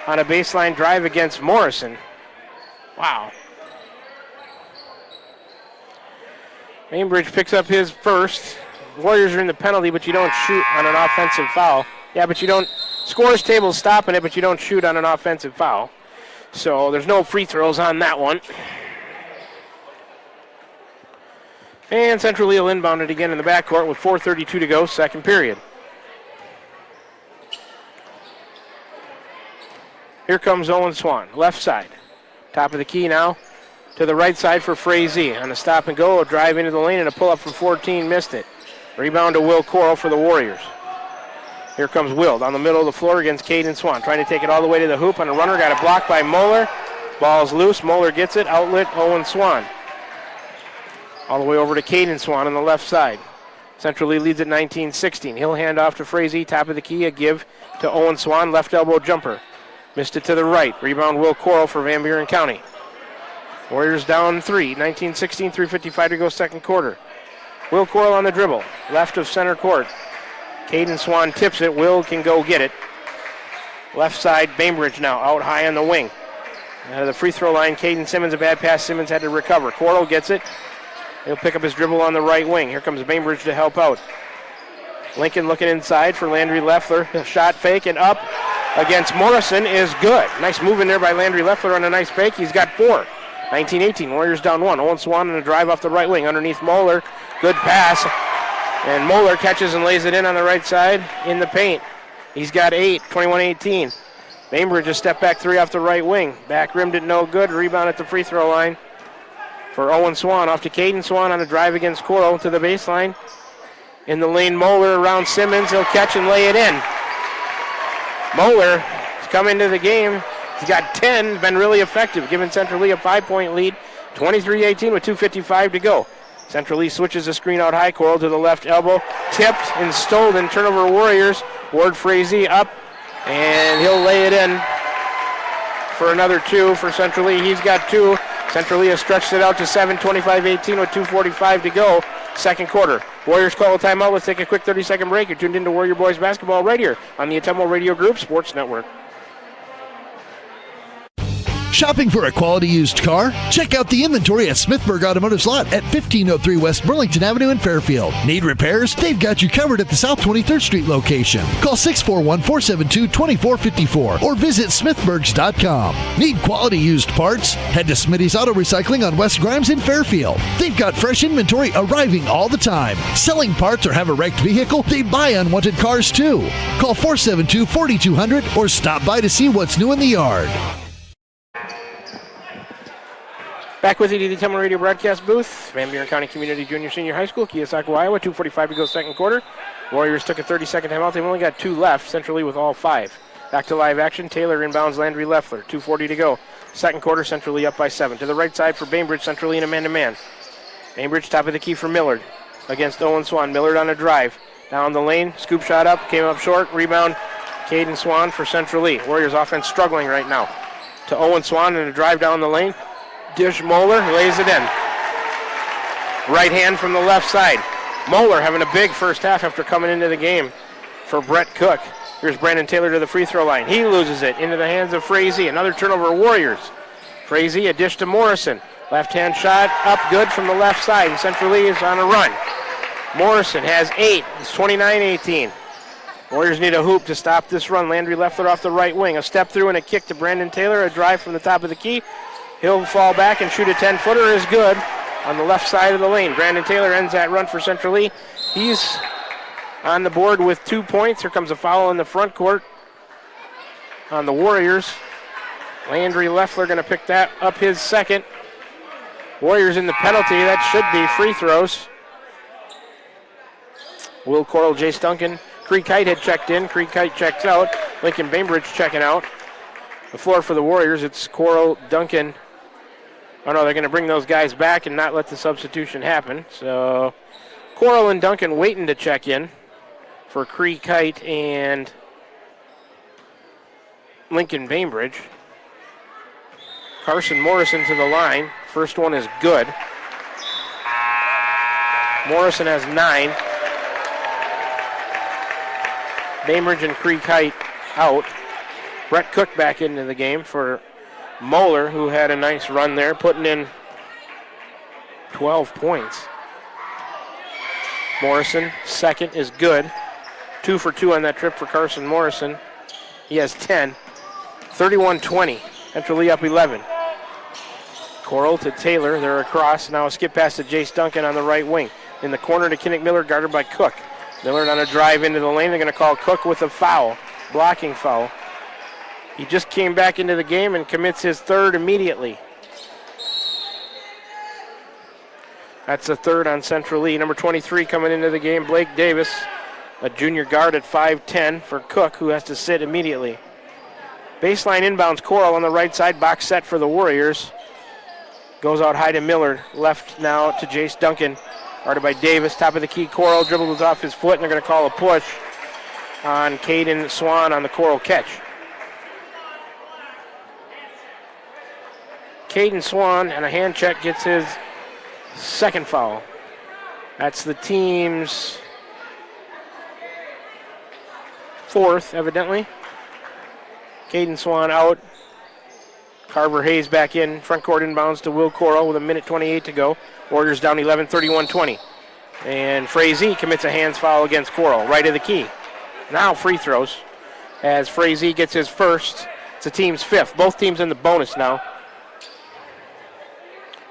on a baseline drive against Morrison. Wow. Bainbridge picks up his first. Warriors are in the penalty, but you don't shoot on an offensive foul. Yeah, but you don't. Scores table's stopping it, but you don't shoot on an offensive foul. So there's no free throws on that one. And Central Lee will inbound it again in the backcourt with 4:32 to go, second period. Here comes Owen Swan, left side. Top of the key now to the right side for Frazee. On a stop and go, a drive into the lane and a pull up from 14, missed it. Rebound to Will Coral for the Warriors. Here comes Will down the middle of the floor against Caden Swan. Trying to take it all the way to the hoop on a runner. Got it blocked by Moeller. Ball's loose. Moeller gets it. Outlet Owen Swan. All the way over to Caden Swan on the left side. Central Lee leads at 19-16. He'll hand off to Frazee. Top of the key. A give to Owen Swan. Left elbow jumper. Missed it to the right. Rebound Will Coral for Van Buren County. Warriors down 3. 19-16. 3:55 to go second quarter. Will Coral on the dribble, left of center court. Caden Swan tips it. Will can go get it. Left side, Bainbridge now out high on the wing. Out of the free throw line, Caden Simmons, a bad pass. Simmons had to recover. Coral gets it. He'll pick up his dribble on the right wing. Here comes Bainbridge to help out. Lincoln looking inside for Landry Leffler. Shot fake and up against Morrison is good. Nice move in there by Landry Leffler on a nice fake. He's got 4. 19-18, Warriors down 1. Owen Swan on a drive off the right wing underneath Moeller. Good pass. And Moeller catches and lays it in on the right side in the paint. He's got 8, 21-18. Bainbridge a step back 3 off the right wing. Back rimmed it no good. Rebound at the free throw line for Owen Swan. Off to Caden Swan on a drive against Coral to the baseline. In the lane, Moeller around Simmons. He'll catch and lay it in. Moeller has come into the game. He's got 10, been really effective, giving Central Lee a 5-point lead. 23-18 with 2:55 to go. Central Lee switches the screen out high. Coral to the left elbow. Tipped and stolen. Turnover Warriors. Ward Frazee up, and he'll lay it in for another 2 for Central Lee. He's got 2. Central Lee has stretched it out to 7, 25-18 with 2:45 to go. Second quarter. Warriors call a timeout. Let's take a quick 30-second break. You're tuned into Warrior Boys Basketball right here on the Atemo Radio Group Sports Network. Shopping for a quality used car? Check out the inventory at Smithburg Automotive's lot at 1503 West Burlington Avenue in Fairfield. Need repairs? They've got you covered at the South 23rd Street location. Call 641-472-2454 or visit smithburgs.com. Need quality used parts? Head to Smitty's Auto Recycling on West Grimes in Fairfield. They've got fresh inventory arriving all the time. Selling parts or have a wrecked vehicle? They buy unwanted cars too. Call 472-4200 or stop by to see what's new in the yard. Back with you to the Atemo Radio broadcast booth. Van Buren County Community Junior Senior High School, Keosauqua, Iowa. 2:45 to go second quarter. Warriors took a 30-second timeout. They've only got 2 left. Central Lee with all 5. Back to live action. Taylor inbounds Landry Leffler. 2:40 to go. Second quarter, Central Lee up by 7. To the right side for Bainbridge. Central Lee in a man-to-man. Bainbridge top of the key for Millard against Owen Swan. Millard on a drive. Down the lane. Scoop shot up. Came up short. Rebound. Caden Swan for Central Lee. Warriors offense struggling right now. To Owen Swan and a drive down the lane. Dish Moeller lays it in. Right hand from the left side. Moeller having a big first half after coming into the game for Brett Cook. Here's Brandon Taylor to the free throw line. He loses it into the hands of Frazee. Another turnover, Warriors. Frazee, a dish to Morrison. Left hand shot up good from the left side. And Central Lee is on a run. Morrison has 8. It's 29-18. Warriors need a hoop to stop this run. Landry Leffler off the right wing. A step through and a kick to Brandon Taylor. A drive from the top of the key. He'll fall back and shoot a 10-footer is good on the left side of the lane. Brandon Taylor ends that run for Central Lee. He's on the board with 2 points. Here comes a foul in the front court on the Warriors. Landry Leffler going to pick that up, his second. Warriors in the penalty. That should be free throws. Will Coral, Jace Duncan. Creek Kite had checked in. Creek Kite checks out. Lincoln Bainbridge checking out. The floor for the Warriors, it's Coral, Duncan. Oh no, they're going to bring those guys back and not let the substitution happen. So Coral and Duncan waiting to check in for Creek Kite and Lincoln Bainbridge. Carson Morrison to the line. First one is good. Morrison has 9. Bainbridge and Creek Kite out. Brett Cook back into the game for Moeller, who had a nice run there, putting in 12 points. Morrison, second is good. 2 for 2 on that trip for Carson Morrison. He has 10. 31-20. Central Lee up 11. Coral to Taylor. They're across. Now a skip pass to Jace Duncan on the right wing. In the corner to Kinnick Miller, guarded by Cook. Millard on a drive into the lane. They're going to call Cook with a foul. Blocking foul. He just came back into the game and commits his third immediately. That's the third on Central Lee. Number 23 coming into the game, Blake Davis, a junior guard at 5'10" for Cook, who has to sit immediately. Baseline inbounds, Coral on the right side, box set for the Warriors. Goes out high to Millard, left now to Jace Duncan, guarded by Davis, top of the key. Coral dribbles off his foot, and they're going to call a push on Caden Swan on the Coral catch. Caden Swan and a hand check gets his second foul. That's the team's 4th, evidently. Caden Swan out. Carver Hayes back in. Front court inbounds to Will Coral with 1:28 to go. Warriors down 11, 31-20. And Frazee commits a hands foul against Coral, right of the key. Now free throws as Frazee gets his first. It's the team's 5th. Both teams in the bonus now.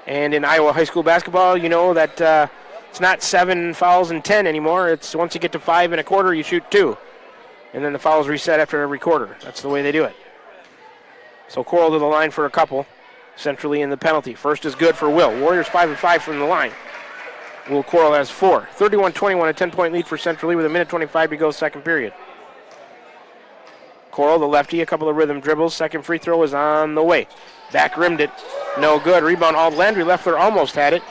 And in Iowa high school basketball, you know that it's not 7 fouls and 10 anymore. It's once you get to 5 and a quarter, you shoot 2. And then the fouls reset after every quarter. That's the way they do it. So Coral to the line for a couple. Central Lee in the penalty. First is good for Will. Warriors 5-5 from the line. Will Coral has 4. 31-21, a 10-point lead for Central Lee with 1:25 to go second period. Coral, the lefty, a couple of rhythm dribbles. Second free throw is on the way. Back rimmed it. No good. Rebound. Landry Leffler almost had it.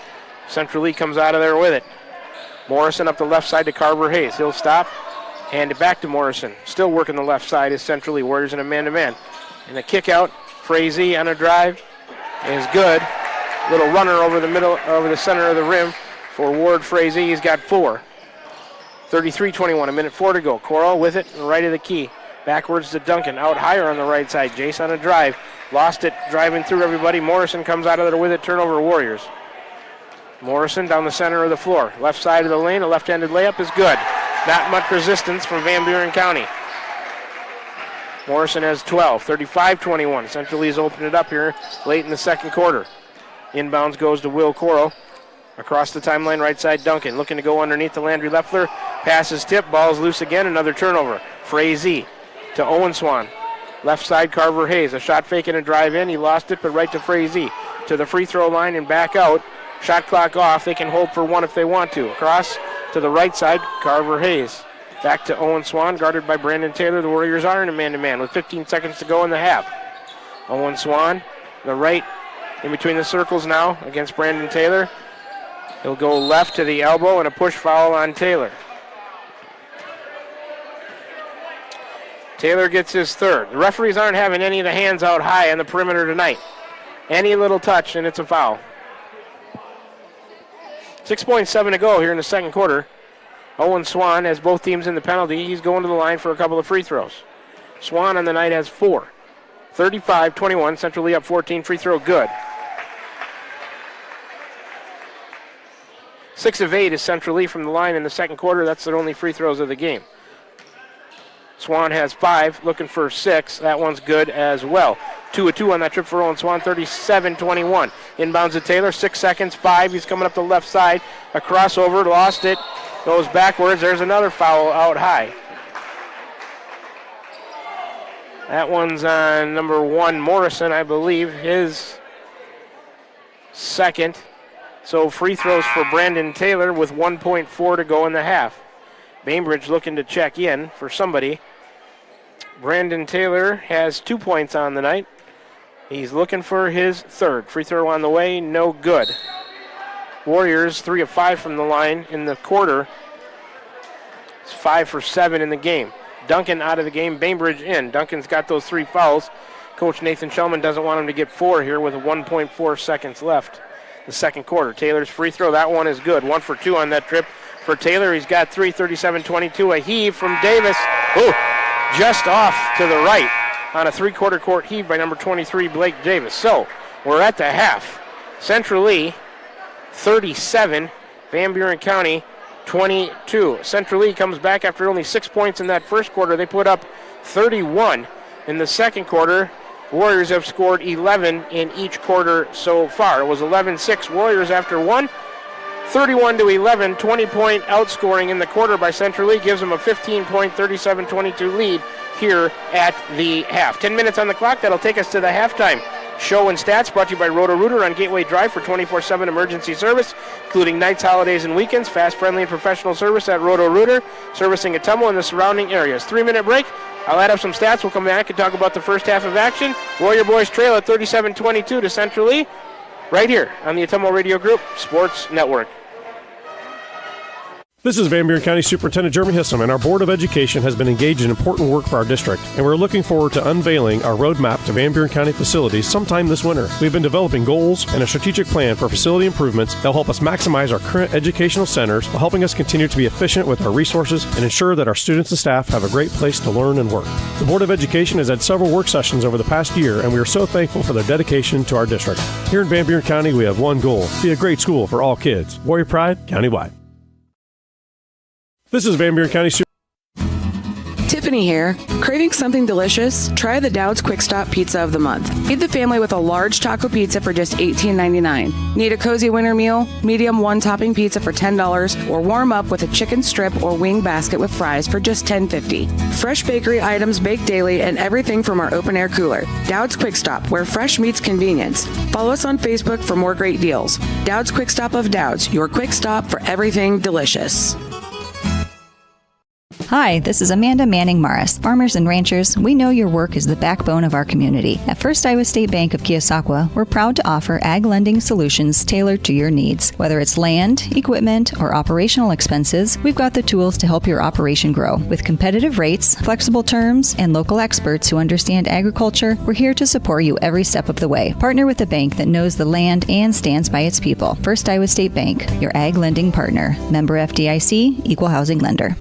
Central Lee comes out of there with it. Morrison up the left side to Carver Hayes. He'll stop. Hand it back to Morrison. Still working the left side is Central Lee. Warriors in a man-to-man. And a kick out Frazee on a drive is good. Little runner over the center of the rim for Ward Frazee. He's got 4. 33-21, a minute 4 to go. Coral with it, right of the key. Backwards to Duncan, out higher on the right side. Jace on a drive, lost it, driving through everybody. Morrison comes out of there with it, turnover Warriors. Morrison down the center of the floor. Left side of the lane, a left-handed layup is good. Not much resistance from Van Buren County. Morrison has 12, 35-21. Central East opened it up here late in the second quarter. Inbounds goes to Will Coral. Across the timeline, right side, Duncan looking to go underneath the Landry Leffler. Passes tip, ball's loose again, another turnover. Frazee to Owen Swan. Left side, Carver Hayes. A shot fake and a drive in. He lost it, but right to Frazee. To the free throw line and back out. Shot clock off. They can hold for one if they want to. Across to the right side, Carver Hayes. Back to Owen Swan, guarded by Brandon Taylor. The Warriors are in a man-to-man with 15 seconds to go in the half. Owen Swan, the right in between the circles now against Brandon Taylor. He'll go left to the elbow and a push foul on Taylor. Taylor gets his third. The referees aren't having any of the hands out high on the perimeter tonight. Any little touch and it's a foul. 6.7 to go here in the second quarter. Owen Swan has both teams in the penalty. He's going to the line for a couple of free throws. Swan on the night has 4. 35-21, Central Lee up 14, free throw good. 6 of 8 is Central Lee from the line in the second quarter. That's their only free throws of the game. Swan has 5, looking for 6. That one's good as well. 2 of 2 on that trip for Owen Swan, 37-21. Inbounds to Taylor, 6 seconds, 5. He's coming up the left side. A crossover, lost it, goes backwards. There's another foul out high. That one's on number 1, Morrison, I believe, his second. So free throws for Brandon Taylor with 1.4 to go in the half. Bainbridge looking to check in for somebody. Brandon Taylor has 2 points on the night. He's looking for his third. Free throw on the way, no good. Warriors 3 of 5 from the line in the quarter. It's 5 for 7 in the game. Duncan out of the game, Bainbridge in. Duncan's got those 3 fouls. Coach Nathan Shellman doesn't want him to get 4 here with 1.4 seconds left. The second quarter. Taylor's free throw, that one is good. 1 for 2 on that trip for Taylor. He's got 3, 37-22. A heave from Davis. Ooh, just off to the right on a 3-quarter court heave by number 23, Blake Davis. So we're at the half. Central Lee 37, Van Buren County 22. Central Lee comes back after only 6 points in that first quarter. They put up 31 in the second quarter. Warriors have scored 11 in each quarter so far. It was 11-6 Warriors after 1. 31-11, 20-point outscoring in the quarter by Central Lee gives them a 15-point, 37-22 lead here at the half. 10 minutes on the clock. That'll take us to the halftime show and stats brought to you by Roto-Rooter on Gateway Drive for 24/7 emergency service, including nights, holidays, and weekends. Fast, friendly, and professional service at Roto-Rooter, servicing Atumo and the surrounding areas. 3-minute break. I'll add up some stats. We'll come back and talk about the first half of action. Warrior Boys trail at 37-22 to Central Lee, right here on the Atumo Radio Group Sports Network. This is Van Buren County Superintendent Jeremy Hissam, and our Board of Education has been engaged in important work for our district, and we're looking forward to unveiling our roadmap to Van Buren County facilities sometime this winter. We've been developing goals and a strategic plan for facility improvements that will help us maximize our current educational centers while helping us continue to be efficient with our resources and ensure that our students and staff have a great place to learn and work. The Board of Education has had several work sessions over the past year, and we are so thankful for their dedication to our district. Here in Van Buren County, we have one goal: be a great school for all kids. Warrior Pride, countywide. This is Van Buren County Tiffany here. Craving something delicious? Try the Dowd's Quick Stop Pizza of the Month. Feed the family with a large taco pizza for just $18.99. Need a cozy winter meal? Medium 1-topping pizza for $10, or warm up with a chicken strip or wing basket with fries for just $10.50. Fresh bakery items baked daily and everything from our open-air cooler. Dowd's Quick Stop, where fresh meets convenience. Follow us on Facebook for more great deals. Dowd's Quick Stop of Dowd's, your quick stop for everything delicious. Hi, this is Amanda Manning Morris. Farmers and ranchers, we know your work is the backbone of our community. At First Iowa State Bank of Keosauqua, we're proud to offer ag lending solutions tailored to your needs. Whether it's land, equipment, or operational expenses, we've got the tools to help your operation grow. With competitive rates, flexible terms, and local experts who understand agriculture, we're here to support you every step of the way. Partner with a bank that knows the land and stands by its people. First Iowa State Bank, your ag lending partner. Member FDIC, Equal Housing Lender.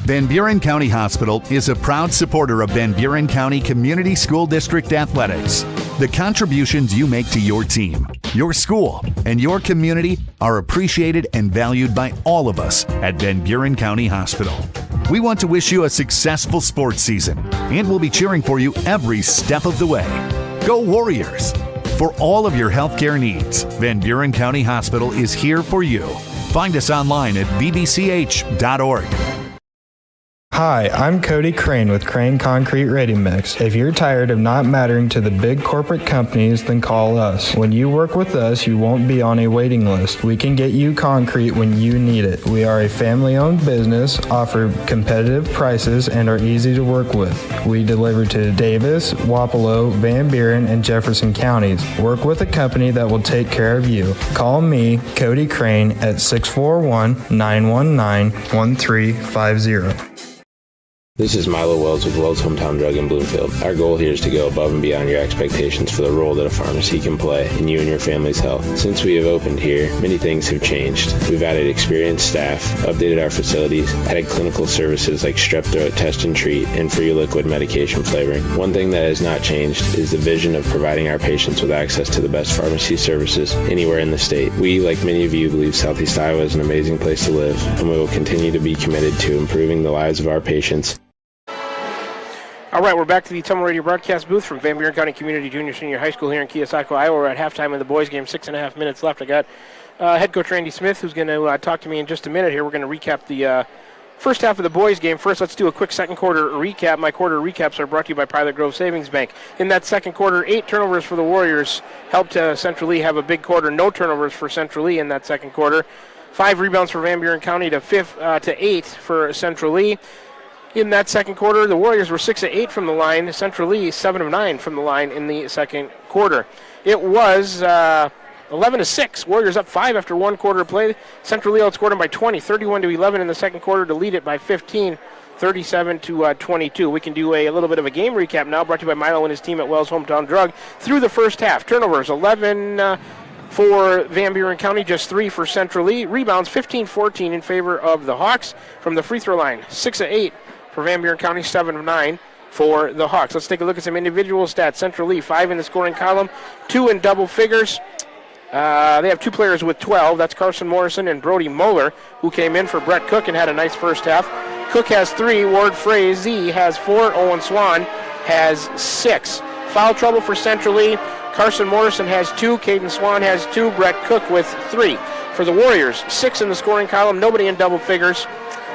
Van Buren County Hospital is a proud supporter of Van Buren County Community School District Athletics. The contributions you make to your team, your school, and your community are appreciated and valued by all of us at Van Buren County Hospital. We want to wish you a successful sports season, and we'll be cheering for you every step of the way. Go Warriors! For all of your healthcare needs, Van Buren County Hospital is here for you. Find us online at vbch.org. Hi, I'm Cody Crane with Crane Concrete Ready Mix. If you're tired of not mattering to the big corporate companies, then call us. When you work with us, you won't be on a waiting list. We can get you concrete when you need it. We are a family-owned business, offer competitive prices, and are easy to work with. We deliver to Davis, Wapello, Van Buren, and Jefferson counties. Work with a company that will take care of you. Call me, Cody Crane, at 641-919-1350. This is Milo Wells with Wells Hometown Drug in Bloomfield. Our goal here is to go above and beyond your expectations for the role that a pharmacy can play in you and your family's health. Since we have opened here, many things have changed. We've added experienced staff, updated our facilities, added clinical services like strep throat test and treat, and free liquid medication flavoring. One thing that has not changed is the vision of providing our patients with access to the best pharmacy services anywhere in the state. We, like many of you, believe Southeast Iowa is an amazing place to live, and we will continue to be committed to improving the lives of our patients. All right, we're back to the Tummel Radio broadcast booth from Van Buren County Community Junior Senior High School here in Keosauqua, Iowa. We're at halftime of the boys' game, 6.5 minutes left. I got head coach Randy Smith, who's going to talk to me in just a minute here. We're going to recap the first half of the boys' game. First, let's do a quick second quarter recap. My quarter recaps are brought to you by Pilot Grove Savings Bank. In that second quarter, 8 turnovers for the Warriors helped Central Lee have a big quarter. No turnovers for Central Lee in that second quarter. 5 rebounds for Van Buren County to 8 for Central Lee. In that second quarter, the Warriors were 6 of 8 from the line. Central Lee 7 of 9 from the line in the second quarter. It was 11 to 6. Warriors up 5 after one quarter of play. Central Lee outscored them by 20, 31 to 11 in the second quarter to lead it by 15, 37 to 22. We can do a little bit of a game recap now, brought to you by Milo and his team at Wells Hometown Drug. Through the first half, turnovers 11 for Van Buren County, just 3 for Central Lee. Rebounds 15-14 in favor of the Hawks. From the free throw line, 6 of 8. For Van Buren County, 7 of 9 for the Hawks. Let's take a look at some individual stats. Central Lee, 5 in the scoring column, 2 in double figures. They have 2 players with 12. That's Carson Morrison and Brody Moeller, who came in for Brett Cook and had a nice first half. Cook has 3. Ward Frazee has 4. Owen Swan has 6. Foul trouble for Central Lee. Carson Morrison has 2. Caden Swan has 2. Brett Cook with 3. For the Warriors, 6 in the scoring column, nobody in double figures.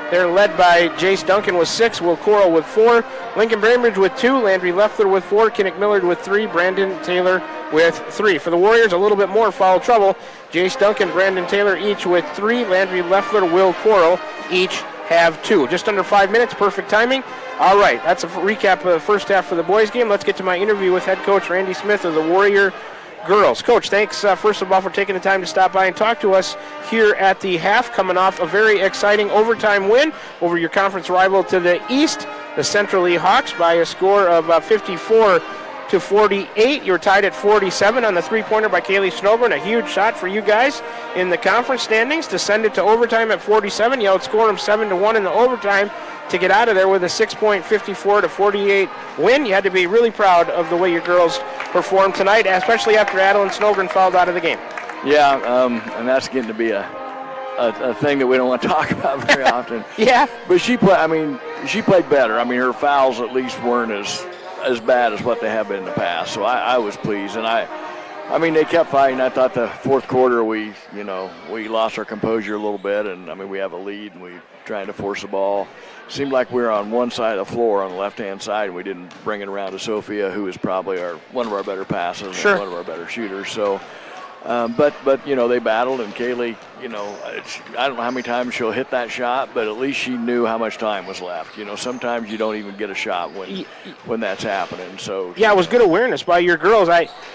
They're led by Jace Duncan with 6, Will Coral with 4, Lincoln Bainbridge with 2, Landry Leffler with 4, Kinnick Millard with 3, Brandon Taylor with 3. For the Warriors, a little bit more foul trouble. Jace Duncan, Brandon Taylor each with 3, Landry Leffler, Will Coral each have 2. Just under 5 minutes, perfect timing. All right, that's a recap of the first half for the boys' game. Let's get to my interview with head coach Randy Smith of the Warrior girls. Coach, thanks first of all for taking the time to stop by and talk to us here at the half, coming off a very exciting overtime win over your conference rival to the east, the Central Lee Hawks, by a score of 54-48. You were tied at 47 on the three-pointer by Kaylee Snowburn. A huge shot for you guys in the conference standings to send it to overtime at 47. You outscored them 7-1 in the overtime to get out of there with a 6-point 54-48 win. You had to be really proud of the way your girls performed tonight, especially after Adeline Snowgren fouled out of the game. Yeah, and that's getting to be a thing that we don't want to talk about very often. Yeah. But she played better. I mean, her fouls at least weren't as bad as what they have been in the past. So I was pleased, and I mean, they kept fighting. I thought the fourth quarter we lost our composure a little bit, and I mean, we have a lead and we trying to force the ball. Seemed like we were on one side of the floor on the left-hand side, and we didn't bring it around to Sophia, who is probably one of our better passers and one of our better shooters. So But they battled, and Kaylee, I don't know how many times she'll hit that shot, but at least she knew how much time was left. Sometimes you don't even get a shot when that's happening. So yeah, it was good awareness by your girls.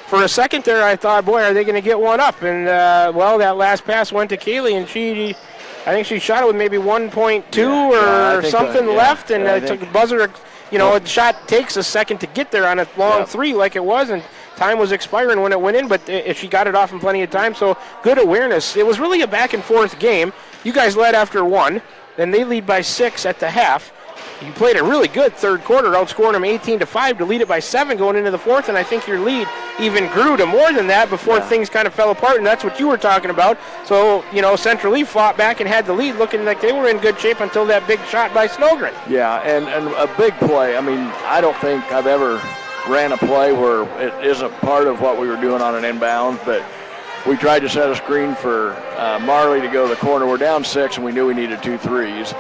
For a second there, I thought, boy, are they going to get one up? And that last pass went to Kaylee, and I think she shot it with maybe 1.2 or something left, and it took the buzzer. The shot takes a second to get there on a long three like it was, and time was expiring when it went in, but she got it off in plenty of time, so good awareness. It was really a back-and-forth game. You guys led after 1, then they lead by 6 at the half. You played a really good third quarter, outscoring them 18-5 to lead it by 7 going into the fourth, and I think your lead even grew to more than that before things kind of fell apart, and that's what you were talking about. So, Central Lee fought back and had the lead, looking like they were in good shape until that big shot by Snowgren. Yeah, and a big play. I mean, I don't think I've ever ran a play where it isn't part of what we were doing on an inbound, but we tried to set a screen for Marley to go to the corner. We're down 6, and we knew we needed 2 threes.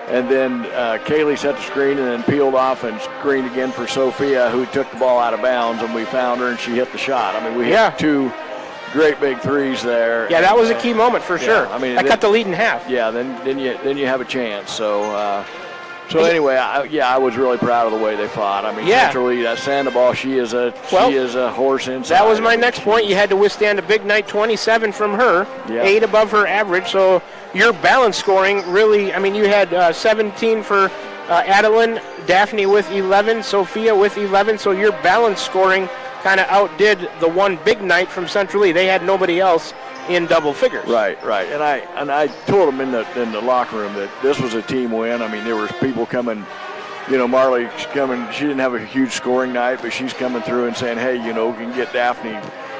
And then Kaylee set the screen and then peeled off and screened again for Sophia, who took the ball out of bounds, and we found her, and she hit the shot. I mean, we hit 2 great big threes there. Yeah, that was a key moment for sure. I mean, I cut the lead in half. Yeah, then you have a chance. So anyway, I was really proud of the way they fought. I mean, centrally, that Sandoval, she is a horse inside. That was my next point. You had to withstand a big night, 27 from her, 8 above her average. So your balance scoring really, I mean, you had 17 for Adeline, Daphne with 11, Sophia with 11. So your balance scoring kind of outdid the one big night from Central Lee. They had nobody else in double figures. Right. And I told them in the locker room that this was a team win. I mean, there was people coming. Marley's coming. She didn't have a huge scoring night, but she's coming through and saying, hey, we can get Daphne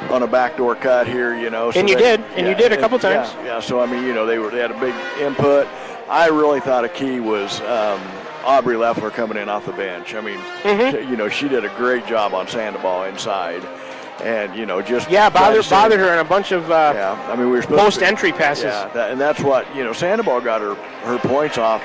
on a backdoor cut here, So and you did a couple times. Yeah. So I mean, they had a big input. I really thought a key was Aubrey Leffler coming in off the bench. I mean, she did a great job on Sandoval inside. And, bothered her in a bunch of we were post-entry passes. Yeah, and that's what, Sandoval got her points off.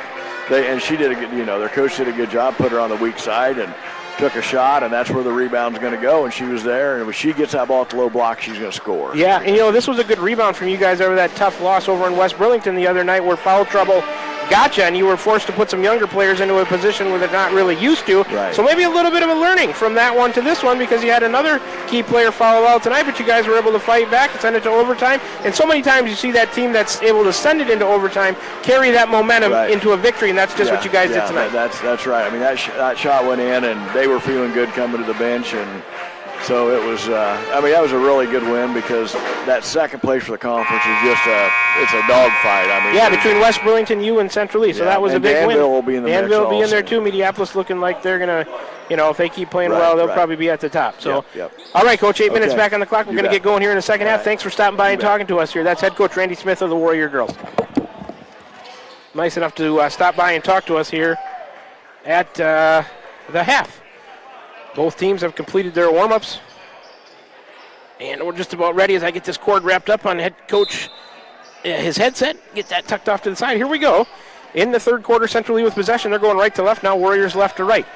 And she did a good, their coach did a good job, put her on the weak side and took a shot, and that's where the rebound's going to go, and she was there. And if she gets that ball at the low block, she's going to score. Yeah, and, this was a good rebound from you guys over that tough loss over in West Burlington the other night where foul trouble gotcha, and you were forced to put some younger players into a position where they're not really used to. Right. So maybe a little bit of a learning from that one to this one, because you had another key player foul out tonight, but you guys were able to fight back and send it to overtime. And so many times you see that team that's able to send it into overtime carry that momentum into a victory, and that's just what you guys did tonight. That's right. I mean, that shot went in, and they were feeling good coming to the bench, and so it was, that was a really good win, because that second place for the conference is just it's a dogfight. I mean, between West Burlington, you, and Central Lee. So that was a big win. Danville will be in the mix. Danville will be in there too. Mediapolis looking like they're going to, if they keep playing well, they'll probably be at the top. So, all right, Coach, 8 minutes back on the clock. We're going to get going here in the second half. Thanks for stopping by and talking to us here. That's head coach Randy Smith of the Warrior Girls. Nice enough to stop by and talk to us here at the half. Both teams have completed their warm-ups. And we're just about ready as I get this cord wrapped up on head coach, his headset. Get that tucked off to the side. Here we go. In the third quarter, Central Lee with possession. They're going right to left now. Warriors left to right.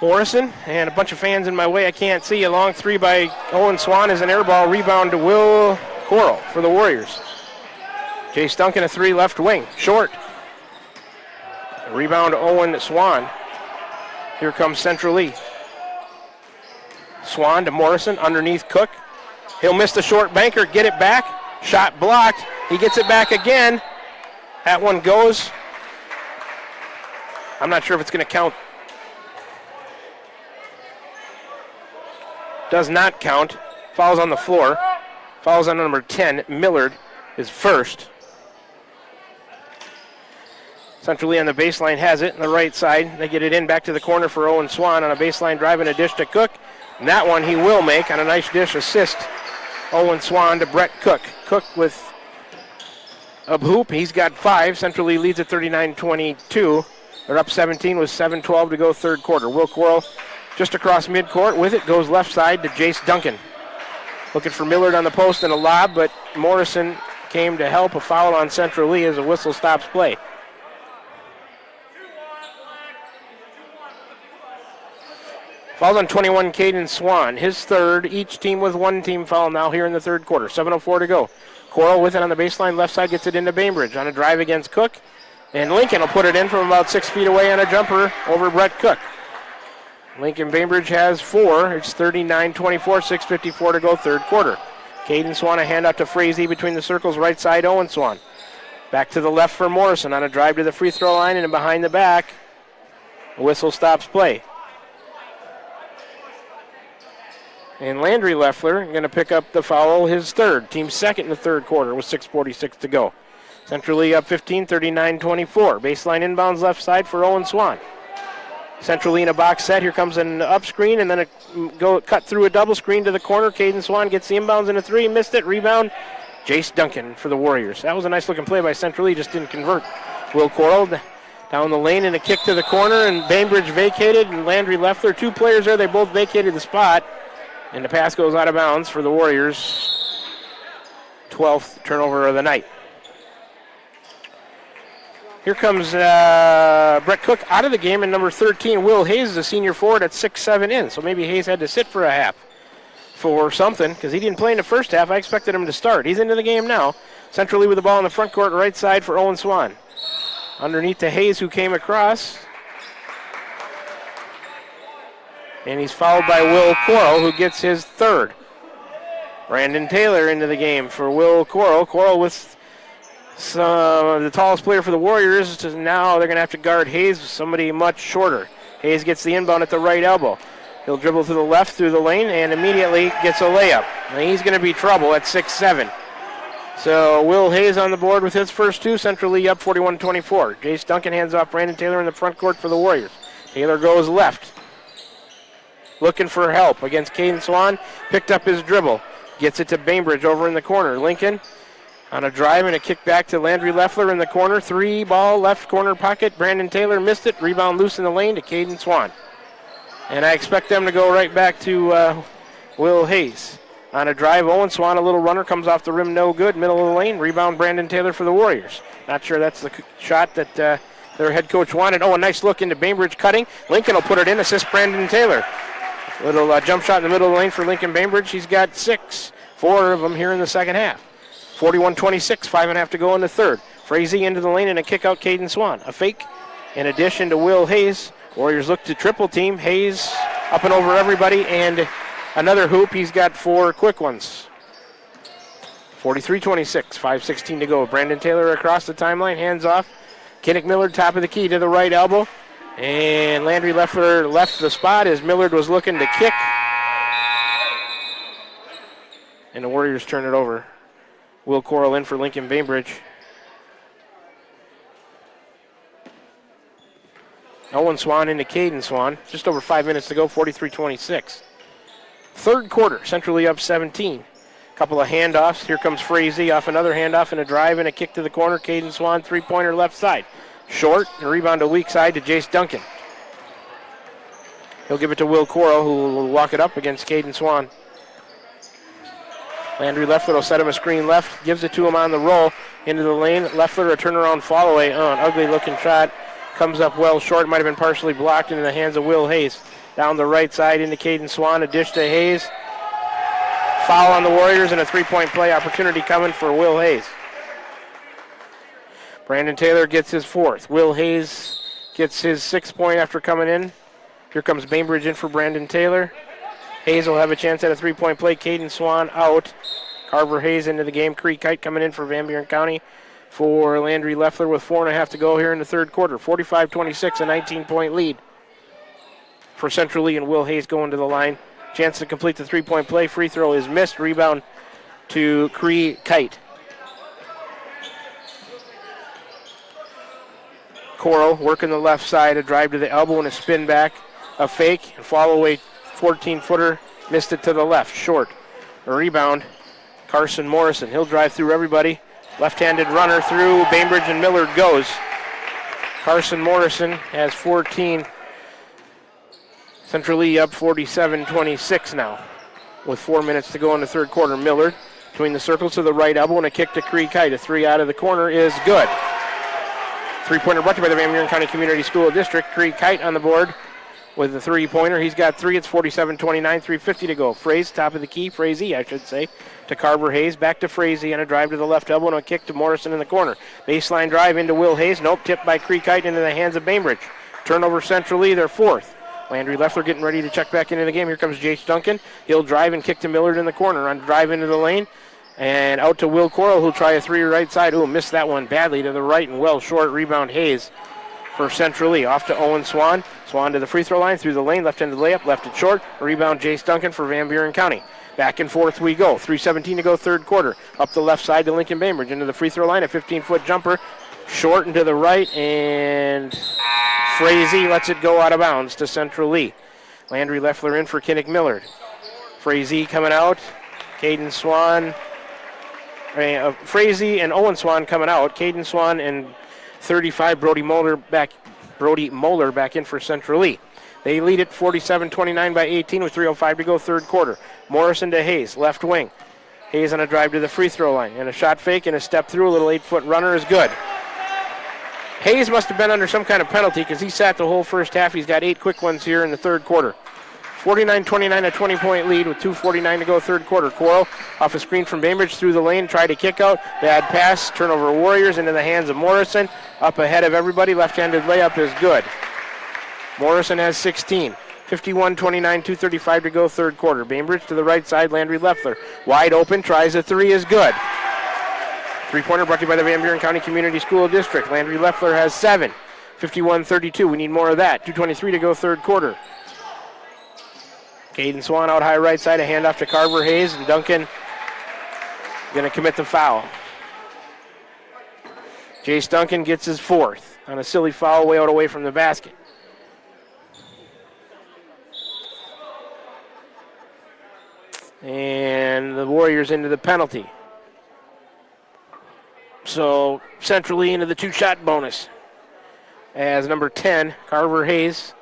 Morrison and a bunch of fans in my way. I can't see. A long three by Owen Swan is an air ball. Rebound to Will Coral for the Warriors. Jace Duncan, a three left wing. Short. Rebound to Owen Swan. Here comes Central Lee. Swan to Morrison, underneath Cook. He'll miss the short banker, get it back. Shot blocked. He gets it back again. That one goes. I'm not sure if it's going to count. Does not count. Fouls on the floor. Fouls on number 10. Millard is first. Central Lee on the baseline has it on the right side. They get it in back to the corner for Owen Swan on a baseline drive and a dish to Cook. And that one he will make on a nice dish assist. Owen Swan to Brett Cook. Cook with a hoop. He's got 5. Central Lee leads at 39-22. They're up 17 with 7:12 to go third quarter. Will Coral just across midcourt with it. Goes left side to Jace Duncan. Looking for Millard on the post and a lob, but Morrison came to help. A foul on Central Lee as a whistle stops play. Fouls on 21, Caden Swan. His third, each team with one team foul now here in the third quarter. 7:04 to go. Coral with it on the baseline, left side, gets it into Bainbridge on a drive against Cook. And Lincoln will put it in from about 6 feet away on a jumper over Brett Cook. Lincoln Bainbridge has 4. It's 39-24, 6:54 to go, third quarter. Caden Swan, a handout to Frazee between the circles, right side, Owen Swan. Back to the left for Morrison on a drive to the free throw line and behind the back. The whistle stops play. And Landry Leffler going to pick up the foul, his third. Team second in the third quarter with 6:46 to go. Central Lee up 15, 39-24. Baseline inbounds left side for Owen Swan. Central Lee in a box set. Here comes an up screen and then a cut through a double screen to the corner. Caden Swan gets the inbounds in a three, missed it. Rebound, Jace Duncan for the Warriors. That was a nice looking play by Central Lee, just didn't convert. Will Coral down the lane and a kick to the corner, and Bainbridge vacated, and Landry Leffler, 2 players there, they both vacated the spot. And the pass goes out of bounds for the Warriors. 12th turnover of the night. Here comes Brett Cook out of the game, and number 13, Will Hayes, is a senior forward at 6'7" in. So maybe Hayes had to sit for a half for something, because he didn't play in the first half. I expected him to start. He's into the game now. Central Lee with the ball in the front court, right side for Owen Swan. Underneath to Hayes, who came across. And he's fouled by Will Coral, who gets his third. Brandon Taylor into the game for Will Coral. Coral with the tallest player for the Warriors. Now they're going to have to guard Hayes, somebody much shorter. Hayes gets the inbound at the right elbow. He'll dribble to the left through the lane and immediately gets a layup. And he's going to be trouble at 6'7". So Will Hayes on the board with his first 2. Central Lee up 41-24. Jace Duncan hands off Brandon Taylor in the front court for the Warriors. Taylor goes left. Looking for help against Caden Swan. Picked up his dribble. Gets it to Bainbridge over in the corner. Lincoln on a drive and a kick back to Landry Leffler in the corner. 3-ball left corner pocket. Brandon Taylor missed it. Rebound loose in the lane to Caden Swan. And I expect them to go right back to Will Hayes. On a drive, Owen Swan, a little runner, comes off the rim, no good. Middle of the lane. Rebound Brandon Taylor for the Warriors. Not sure that's the shot that their head coach wanted. Oh, a nice look into Bainbridge cutting. Lincoln will put it in. Assist Brandon Taylor. Little jump shot in the middle of the lane for Lincoln Bainbridge. He's got 6, 4 of them here in the second half. 41-26, 5.5 to go in the third. Frazee into the lane and a kick out Caden Swan. A fake in addition to Will Hayes. Warriors look to triple team. Hayes up and over everybody and another hoop. He's got 4 quick ones. 43-26, 5:16 to go. Brandon Taylor across the timeline, hands off. Kinnick Millard top of the key to the right elbow. And Landry Leffler left the spot as Millard was looking to kick. And the Warriors turn it over. Will Coral in for Lincoln Bainbridge. Owen Swan into Caden Swan. Just over 5 minutes to go, 43-26. Third quarter, Central Lee up 17. Couple of handoffs. Here comes Frazee off another handoff and a drive and a kick to the corner. Caden Swan, three-pointer left side. Short, and rebound to weak side to Jace Duncan. He'll give it to Will Coral, who will walk it up against Caden Swan. Landry Leffler will set him a screen left, gives it to him on the roll into the lane. Leffler, a turnaround fall away. An ugly-looking shot. Comes up well short, might have been partially blocked into the hands of Will Hayes. Down the right side into Caden Swan, a dish to Hayes. Foul on the Warriors and a three-point play opportunity coming for Will Hayes. Brandon Taylor gets his 4th. Will Hayes gets his 6th point after coming in. Here comes Bainbridge in for Brandon Taylor. Hayes will have a chance at a three-point play. Caden Swan out. Carver Hayes into the game. Cree Kite coming in for Van Buren County for Landry Leffler with 4.5 to go here in the third quarter. 45-26, a 19-point lead for Central Lee, and Will Hayes going to the line. Chance to complete the three-point play. Free throw is missed. Rebound to Cree Kite. Coral working the left side, a drive to the elbow and a spin back, a fake, and follow away 14-footer, missed it to the left, short. A rebound, Carson Morrison. He'll drive through everybody. Left-handed runner through, Bainbridge and Millard goes. Carson Morrison has 14. Central Lee up 47-26 now with 4 minutes to go in the third quarter. Millard between the circles to the right elbow and a kick to Cree Kite. A 3 out of the corner is good. Three-pointer brought to you by the Van Buren County Community School District. Cree Kite on the board with the three-pointer. He's got three. It's 47-29, 3:50 to go. Frazee, top of the key. Frazee, I should say, to Carver Hayes. Back to Frazee and a drive to the left elbow and a kick to Morrison in the corner. Baseline drive into Will Hayes. Nope, tipped by Creekite into the hands of Bainbridge. Turnover Central Lee, their fourth. Landry Leffler getting ready to check back into the game. Here comes Jace Duncan. He'll drive and kick to Millard in the corner. On drive into the lane. And out to Will Coral, who'll try a three right side. Ooh, missed that one badly to the right and well short. Rebound Hayes for Central Lee. Off to Owen Swan. Swan to the free throw line, through the lane, left-handed layup, left it short. Rebound Jace Duncan for Van Buren County. Back and forth we go. 3:17 to go, third quarter. Up the left side to Lincoln Bainbridge. Into the free throw line, a 15-foot jumper. Short and to the right, and Frazee lets it go out of bounds to Central Lee. Landry Leffler in for Kinnick Millard. Frazee coming out. Caden Swan. Frazee and Owen Swan coming out. Caden Swan and 35 Brody Moeller back in for Central Lee. They lead it 47-29 by 18 with 3:05 to go, third quarter. Morrison to Hayes, left wing. Hayes on a drive to the free throw line, and a shot fake and a step through. A little 8-foot runner is good. Hayes must have been under some kind of penalty because he sat the whole first half. He's got 8 quick ones here in the third quarter. 49-29, a 20-point lead with 2:49 to go, third quarter. Coral off a screen from Bainbridge through the lane, tried to kick out. Bad pass, turnover Warriors into the hands of Morrison. Up ahead of everybody, left-handed layup is good. Morrison has 16. 51-29, 2:35 to go, third quarter. Bainbridge to the right side, Landry Leffler. Wide open, tries a three, is good. Three-pointer brought to you by the Van Buren County Community School District. Landry Leffler has 7. 51-32, we need more of that. 2:23 to go, third quarter. Caden Swan out high right side, a handoff to Carver Hayes, and Duncan going to commit the foul. Jace Duncan gets his 4th on a silly foul way out away from the basket. And the Warriors into the penalty. So Central Lee into the 2-shot bonus. As number 10, Carver Hayes,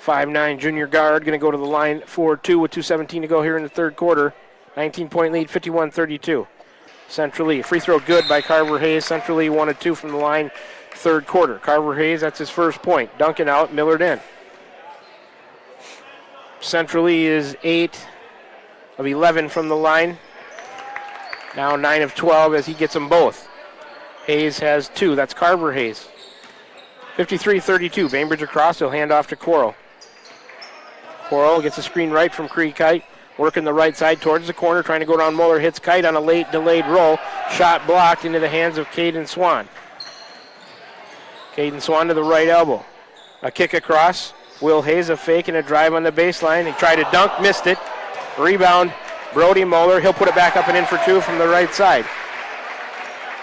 5'9" junior guard, going to go to the line for 2 with 2:17 to go here in the third quarter. 19-point lead, 51-32. Central Lee. Free throw good by Carver Hayes. Central Lee 1 of 2 from the line, third quarter. Carver Hayes, that's his first point. Duncan out, Millard in. Central Lee is 8 of 11 from the line. Now 9 of 12 as he gets them both. Hayes has 2. That's Carver Hayes. 53-32. Bainbridge across. He'll hand off to Coral. Coral gets a screen right from Creekite. Working the right side towards the corner. Trying to go down Moeller. Hits Kite on a late delayed roll. Shot blocked into the hands of Caden Swan. Caden Swan to the right elbow. A kick across. Will Hayes a fake and a drive on the baseline. He tried to dunk. Missed it. Rebound. Brody Moeller. He'll put it back up and in for 2 from the right side.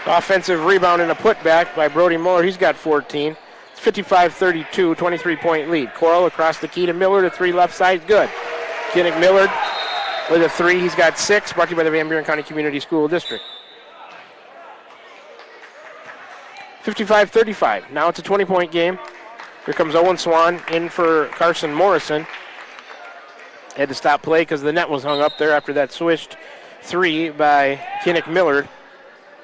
Offensive rebound and a putback by Brody Moeller. He's got 14. 55-32, 23-point lead. Coral across the key to Millard, a 3 left side, good. Kinnick Millard with a 3, he's got 6, brought to you by the Van Buren County Community School District. 55-35, now it's a 20-point game. Here comes Owen Swan in for Carson Morrison. Had to stop play because the net was hung up there after that swished 3 by Kinnick Millard.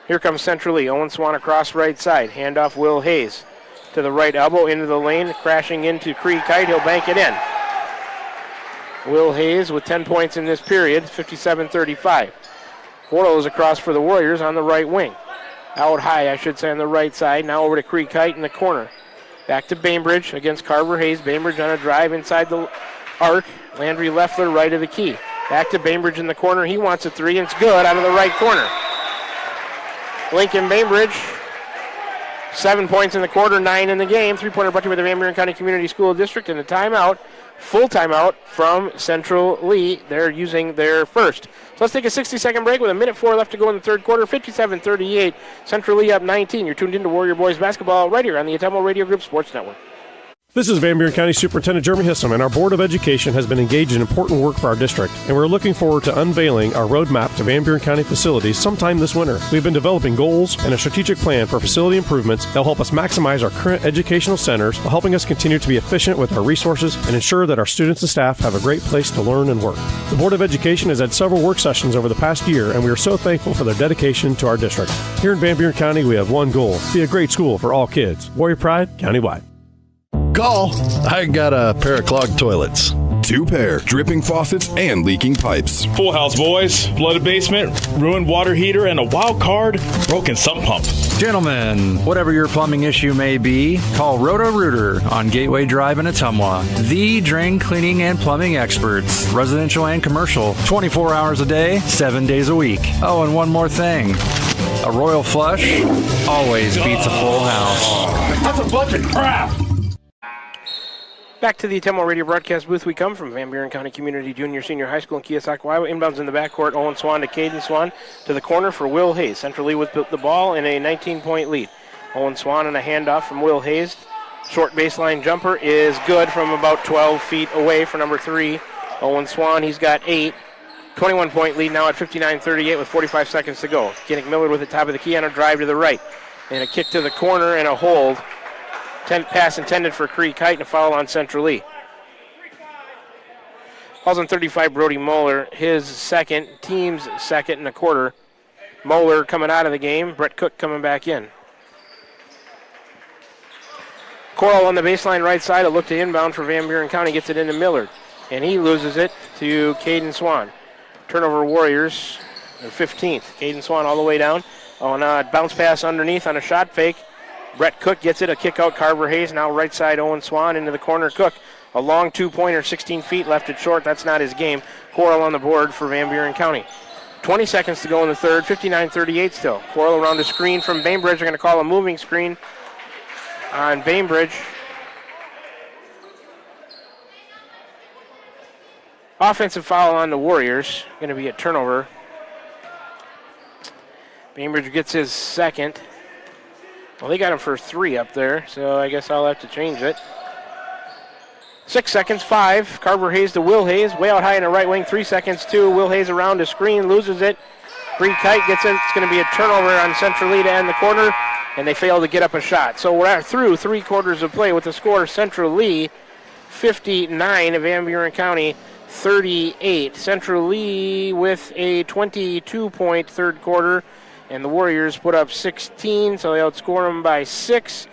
Here comes Central Lee. Owen Swan across right side. Handoff Will Hayes to the right elbow into the lane, crashing into Creekite. He'll bank it in. Will Hayes with 10 points in this period, 57-35. Coral is across for the Warriors on the right wing. Out high, I should say, on the right side. Now over to Creekite in the corner. Back to Bainbridge against Carver Hayes. Bainbridge on a drive inside the arc. Landry Leffler right of the key. Back to Bainbridge in the corner. He wants a 3, and it's good out of the right corner. Lincoln Bainbridge, 7 points in the quarter, 9 in the game. 3-pointer brought to you by the Van Buren County Community School District, and a timeout, full timeout from Central Lee. They're using their first. So let's take a 60-second break with 1:04 left to go in the third quarter. 57-38, Central Lee up 19. You're tuned into Warrior Boys Basketball right here on the Atemo Radio Group Sports Network. This is Van Buren County Superintendent Jeremy Hissom, and our Board of Education has been engaged in important work for our district, and we're looking forward to unveiling our roadmap to Van Buren County facilities sometime this winter. We've been developing goals and a strategic plan for facility improvements that will help us maximize our current educational centers while helping us continue to be efficient with our resources and ensure that our students and staff have a great place to learn and work. The Board of Education has had several work sessions over the past year, and we are so thankful for their dedication to our district. Here in Van Buren County, we have one goal: be a great school for all kids. Warrior Pride, countywide. Call. I got a pair of clogged toilets. 2 pair, dripping faucets and leaking pipes. Full house, boys. Flooded basement, ruined water heater, and a wild card, broken sump pump. Gentlemen, whatever your plumbing issue may be, call Roto-Rooter on Gateway Drive in Ottumwa. The drain cleaning and plumbing experts, residential and commercial, 24 hours a day, 7 days a week. Oh, and one more thing. A royal flush always beats a full house. That's a bunch of crap. Back to the Ottumwa Radio broadcast booth we come from Van Buren County Community Junior Senior High School in Keosauqua, Iowa. Inbounds in the backcourt, Owen Swan to Caden Swan to the corner for Will Hayes. Central Lee with the ball in a 19-point lead. Owen Swan and a handoff from Will Hayes. Short baseline jumper is good from about 12 feet away for number 3. Owen Swan, he's got 8. 21-point lead now at 59-38 with 45 seconds to go. Kinnick Millard with the top of the key on a drive to the right. And a kick to the corner and a hold. Pass intended for Cree Kite and a foul on Central Lee. Falls on 35, Brody Moeller, his second, team's second and a quarter. Moeller coming out of the game, Brett Cook coming back in. Coral on the baseline right side, a look to inbound for Van Buren County, gets it into Millard. And he loses it to Caden Swan. Turnover Warriors, 15th. Caden Swan all the way down. On a bounce pass underneath on a shot fake. Brett Cook gets it, a kick out, Carver Hayes, now right side Owen Swan into the corner, Cook. A long two-pointer, 16 feet, left it short, that's not his game. Coral on the board for Van Buren County. 20 seconds to go in the third, 59-38 still. Coral around the screen from Bainbridge, they're going to call a moving screen on Bainbridge. Offensive foul on the Warriors, going to be a turnover. Bainbridge gets his second. Well, they got him for 3 up there, so I guess I'll have to change it. 6 seconds, 5. Carver Hayes to Will Hayes, way out high in the right wing. 3 seconds, 2. Will Hayes around the screen, loses it. Cree Kite gets it. It's going to be a turnover on Central Lee to end the quarter, and they fail to get up a shot. So we're through 3 quarters of play with the score Central Lee 59, Van Buren County 38. Central Lee with a 22-point third quarter. And the Warriors put up 16, so they outscore them by 6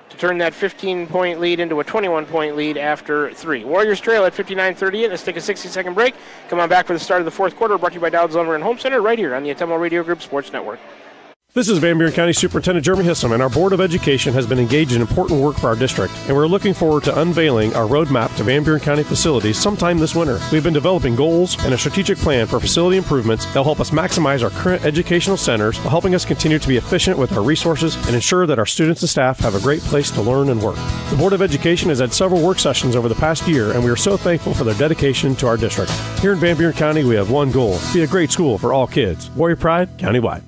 to turn that 15-point lead into a 21-point lead after 3. Warriors trail at 59-38. Let's take a 60-second break. Come on back for the start of the fourth quarter, brought to you by Dowd's Lumber and Home Center, right here on the Ottumwa Radio Group Sports Network. This is Van Buren County Superintendent Jeremy Hissom, and our Board of Education has been engaged in important work for our district, and we're looking forward to unveiling our roadmap to Van Buren County facilities sometime this winter. We've been developing goals and a strategic plan for facility improvements that will help us maximize our current educational centers while helping us continue to be efficient with our resources and ensure that our students and staff have a great place to learn and work. The Board of Education has had several work sessions over the past year, and we are so thankful for their dedication to our district. Here in Van Buren County, we have one goal: be a great school for all kids. Warrior Pride, countywide.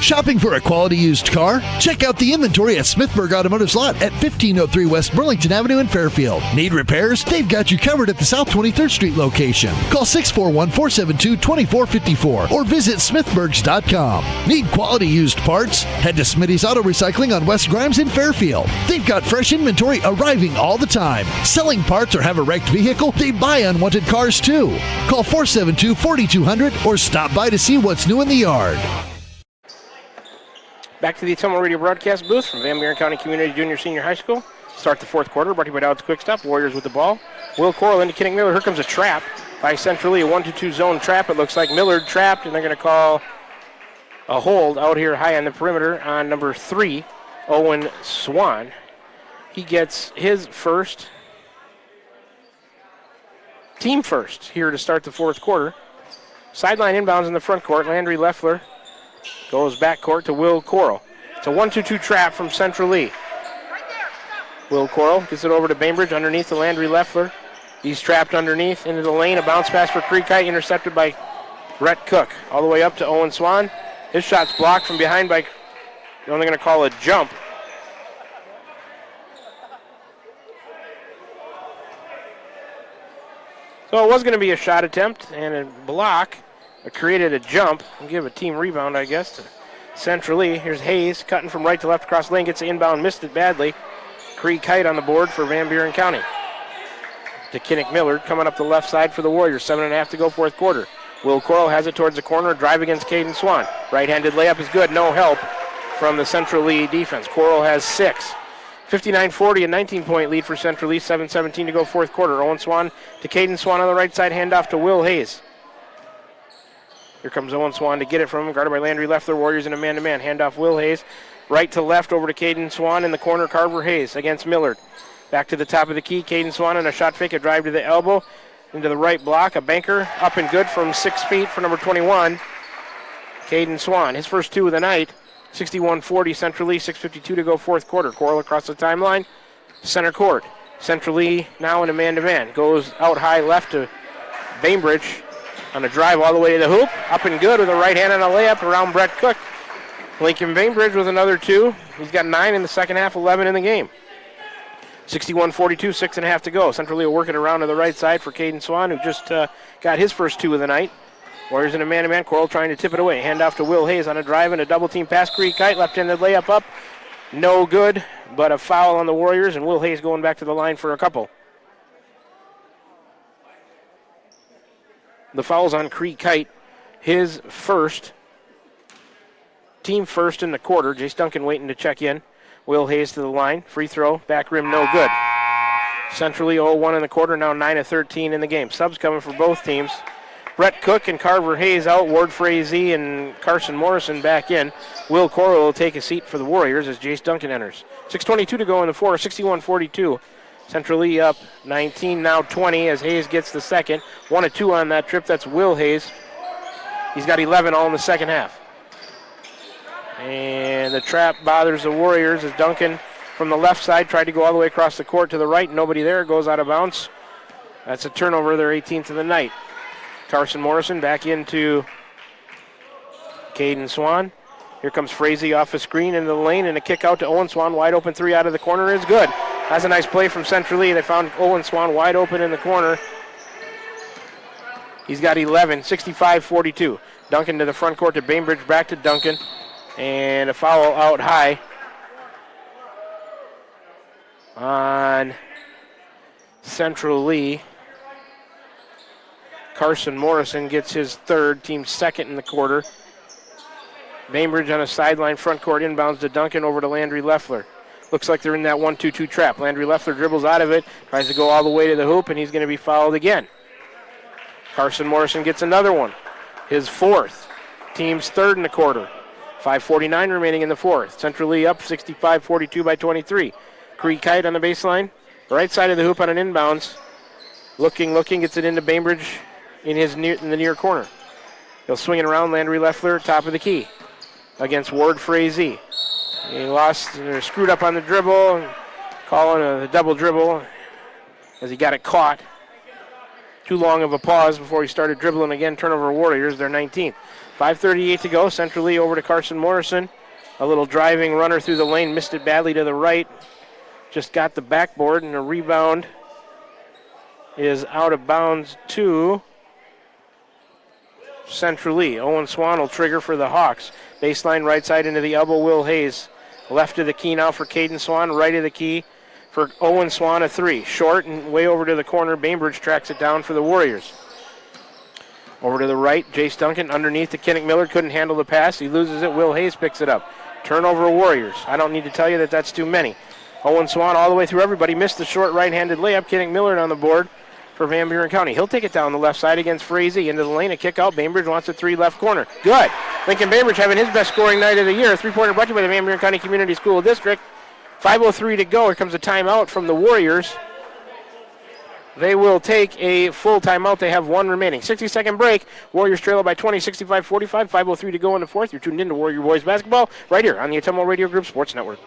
Shopping for a quality used car? Check out the inventory at Smithburg Automotive's lot at 1503 West Burlington Avenue in Fairfield. Need repairs? They've got you covered at the South 23rd Street location. Call 641-472-2454 or visit smithburgs.com. Need quality used parts? Head to Smitty's Auto Recycling on West Grimes in Fairfield. They've got fresh inventory arriving all the time. Selling parts or have a wrecked vehicle? They buy unwanted cars too. Call 472-4200 or stop by to see what's new in the yard. Back to the Ottumwa Radio broadcast booth from Van Buren County Community Junior Senior High School. Start the fourth quarter, brought to you by Dowd's Quick Stop. Warriors with the ball. Will Coral into Kinnick Miller. Here comes a trap by Central Lee. A 1-2 zone trap. It looks like Millard trapped, and they're going to call a hold out here high on the perimeter on number 3, Owen Swan. He gets his first, team first, here to start the fourth quarter. Sideline inbounds in the front court. Landry Leffler goes back court to Will Coral. It's a 1-2 trap from Central Lee. Will Coral gets it over to Bainbridge underneath the Landry Leffler. He's trapped underneath into the lane. A bounce pass for Cree Kite intercepted by Brett Cook. All the way up to Owen Swan. His shot's blocked from behind by, they're only going to call a jump. So it was going to be a shot attempt and a block. It created a jump and give a team rebound, I guess, to Central Lee. Here's Hayes cutting from right to left across the lane, gets the inbound, missed it badly. Cree Kite on the board for Van Buren County. To Kinnick Millard coming up the left side for the Warriors. 7.5 to go fourth quarter. Will Coral has it towards the corner, drive against Caden Swan. Right-handed layup is good, no help from the Central Lee defense. Coral has 6. 59-40, a 19-point lead for Central East, 7:17 to go fourth quarter. Owen Swan to Caden Swan on the right side, handoff to Will Hayes. Here comes Owen Swan to get it from him, guarded by Landry Leffler. Warriors in a man-to-man. Handoff Will Hayes, right to left over to Caden Swan in the corner. Carver Hayes against Millard. Back to the top of the key. Caden Swan on a shot fake, a drive to the elbow, into the right block. A banker up and good from 6 feet for number 21, Caden Swan. His first two of the night. 61-40 Central East, 6:52 to go fourth quarter. Coral across the timeline, center court. Central East now in a man-to-man. Goes out high left to Bainbridge on a drive all the way to the hoop. Up and good with a right hand and a layup around Brett Cook. Lincoln Bainbridge with another two. He's got 9 in the second half, 11 in the game. 61-42, 6.5 to go. Central East working around to the right side for Caden Swan, who just got his first two of the night. Warriors in a man-to-man. Coral trying to tip it away. Handoff to Will Hayes on a drive and a double-team pass. Creek Kite left-handed layup up. No good, but a foul on the Warriors, and Will Hayes going back to the line for a couple. The foul's on Creek Kite. His first. Team first in the quarter. Jace Duncan waiting to check in. Will Hayes to the line. Free throw. Back rim, no good. Centrally 0-1 in the quarter. Now 9 of 13 in the game. Subs coming for both teams. Brett Cook and Carver Hayes out. Ward Frazee and Carson Morrison back in. Will Coral will take a seat for the Warriors as Jace Duncan enters. 6:22 to go in the fourth. 61-42. Central E up 19, now 20 as Hayes gets the second. 1 of 2 on that trip. That's Will Hayes. He's got 11 all in the second half. And the trap bothers the Warriors as Duncan from the left side tried to go all the way across the court to the right. Nobody there. Goes out of bounds. That's a turnover, their 18th of the night. Carson Morrison back into Caden Swan. Here comes Frazee off a screen into the lane and a kick out to Owen Swan. Wide open three out of the corner is good. That's a nice play from Central Lee. They found Owen Swan wide open in the corner. He's got 11, 65-42. Duncan to the front court to Bainbridge, back to Duncan. And a foul out high on Central Lee. Carson Morrison gets his third, team second in the quarter. Bainbridge on a sideline front court inbounds to Duncan over to Landry Leffler. Looks like they're in that 1-2-2 trap. Landry Leffler dribbles out of it, tries to go all the way to the hoop, and he's going to be fouled again. Carson Morrison gets another one, his fourth. Team's third in the quarter. 5:49 remaining in the fourth. Central Lee up 65-42 by 23. Creek Kite on the baseline. Right side of the hoop on an inbounds. Looking, gets it into Bainbridge in the near corner. He'll swing it around. Landry Leffler, top of the key, against Ward Frazee. He screwed up on the dribble, calling a double dribble as he got it caught. Too long of a pause before he started dribbling again. Turnover Warriors, their 19th. 5:38 to go. Central Lee over to Carson Morrison. A little driving runner through the lane, missed it badly to the right. Just got the backboard, and a rebound is out of bounds to Central Lee. Owen Swan will trigger for the Hawks. Baseline right side into the elbow, Will Hayes. Left of the key now for Caden Swan. Right of the key for Owen Swan, a three. Short and way over to the corner. Bainbridge tracks it down for the Warriors. Over to the right, Jace Duncan underneath to Kennick Miller. Couldn't handle the pass. He loses it. Will Hayes picks it up. Turnover Warriors. I don't need to tell you that that's too many. Owen Swan all the way through everybody. Missed the short right-handed layup. Kennick Miller on the board for Van Buren County. He'll take it down the left side against Frazee. Into the lane, a kick out. Bainbridge wants a three left corner. Good. Lincoln Bainbridge having his best scoring night of the year. Three-pointer brought to you by the Van Buren County Community School District. 5:03 to go. Here comes a timeout from the Warriors. They will take a full timeout. They have one remaining. 60-second break. Warriors trail by 20, 65-45. 5:03 to go in the fourth. You're tuned in to Warrior Boys Basketball right here on the Ottumwa Radio Group Sports Network.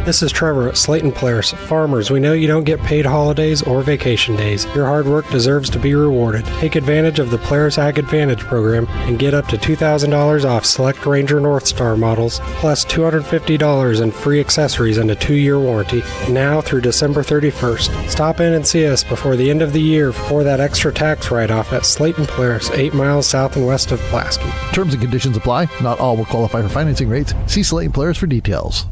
This is Trevor at Slayton Polaris. Farmers, we know you don't get paid holidays or vacation days. Your hard work deserves to be rewarded. Take advantage of the Polaris Ag Advantage program and get up to $2,000 off select Ranger Northstar models, plus $250 in free accessories and a 2-year warranty, now through December 31st. Stop in and see us before the end of the year for that extra tax write-off at Slayton Polaris, 8 miles south and west of Pulaski. Terms and conditions apply. Not all will qualify for financing rates. See Slayton Polaris for details.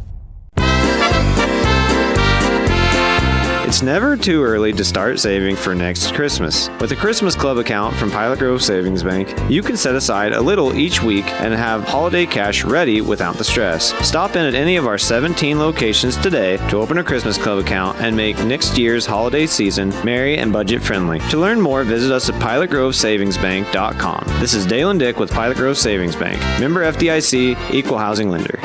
It's never too early to start saving for next Christmas. With a Christmas Club account from Pilot Grove Savings Bank, you can set aside a little each week and have holiday cash ready without the stress. Stop in at any of our 17 locations today to open a Christmas Club account and make next year's holiday season merry and budget friendly. To learn more, visit us at pilotgrovesavingsbank.com. This is Dale and Dick with Pilot Grove Savings Bank. Member FDIC, Equal Housing Lender.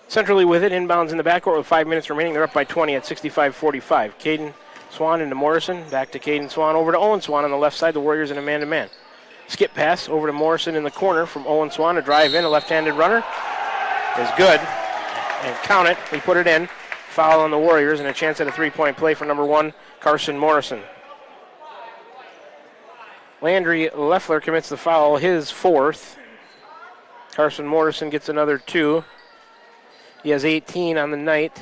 Centrally with it, inbounds in the backcourt with 5 minutes remaining. They're up by 20 at 65-45. Caden Swan into Morrison. Back to Caden Swan. Over to Owen Swan on the left side. The Warriors in a man-to-man. Skip pass over to Morrison in the corner from Owen Swan. A drive in. A left-handed runner is good. And count it. We put it in. Foul on the Warriors and a chance at a three-point play for number 1, Carson Morrison. Landry Leffler commits the foul, his 4th. Carson Morrison gets another 2. He has 18 on the night.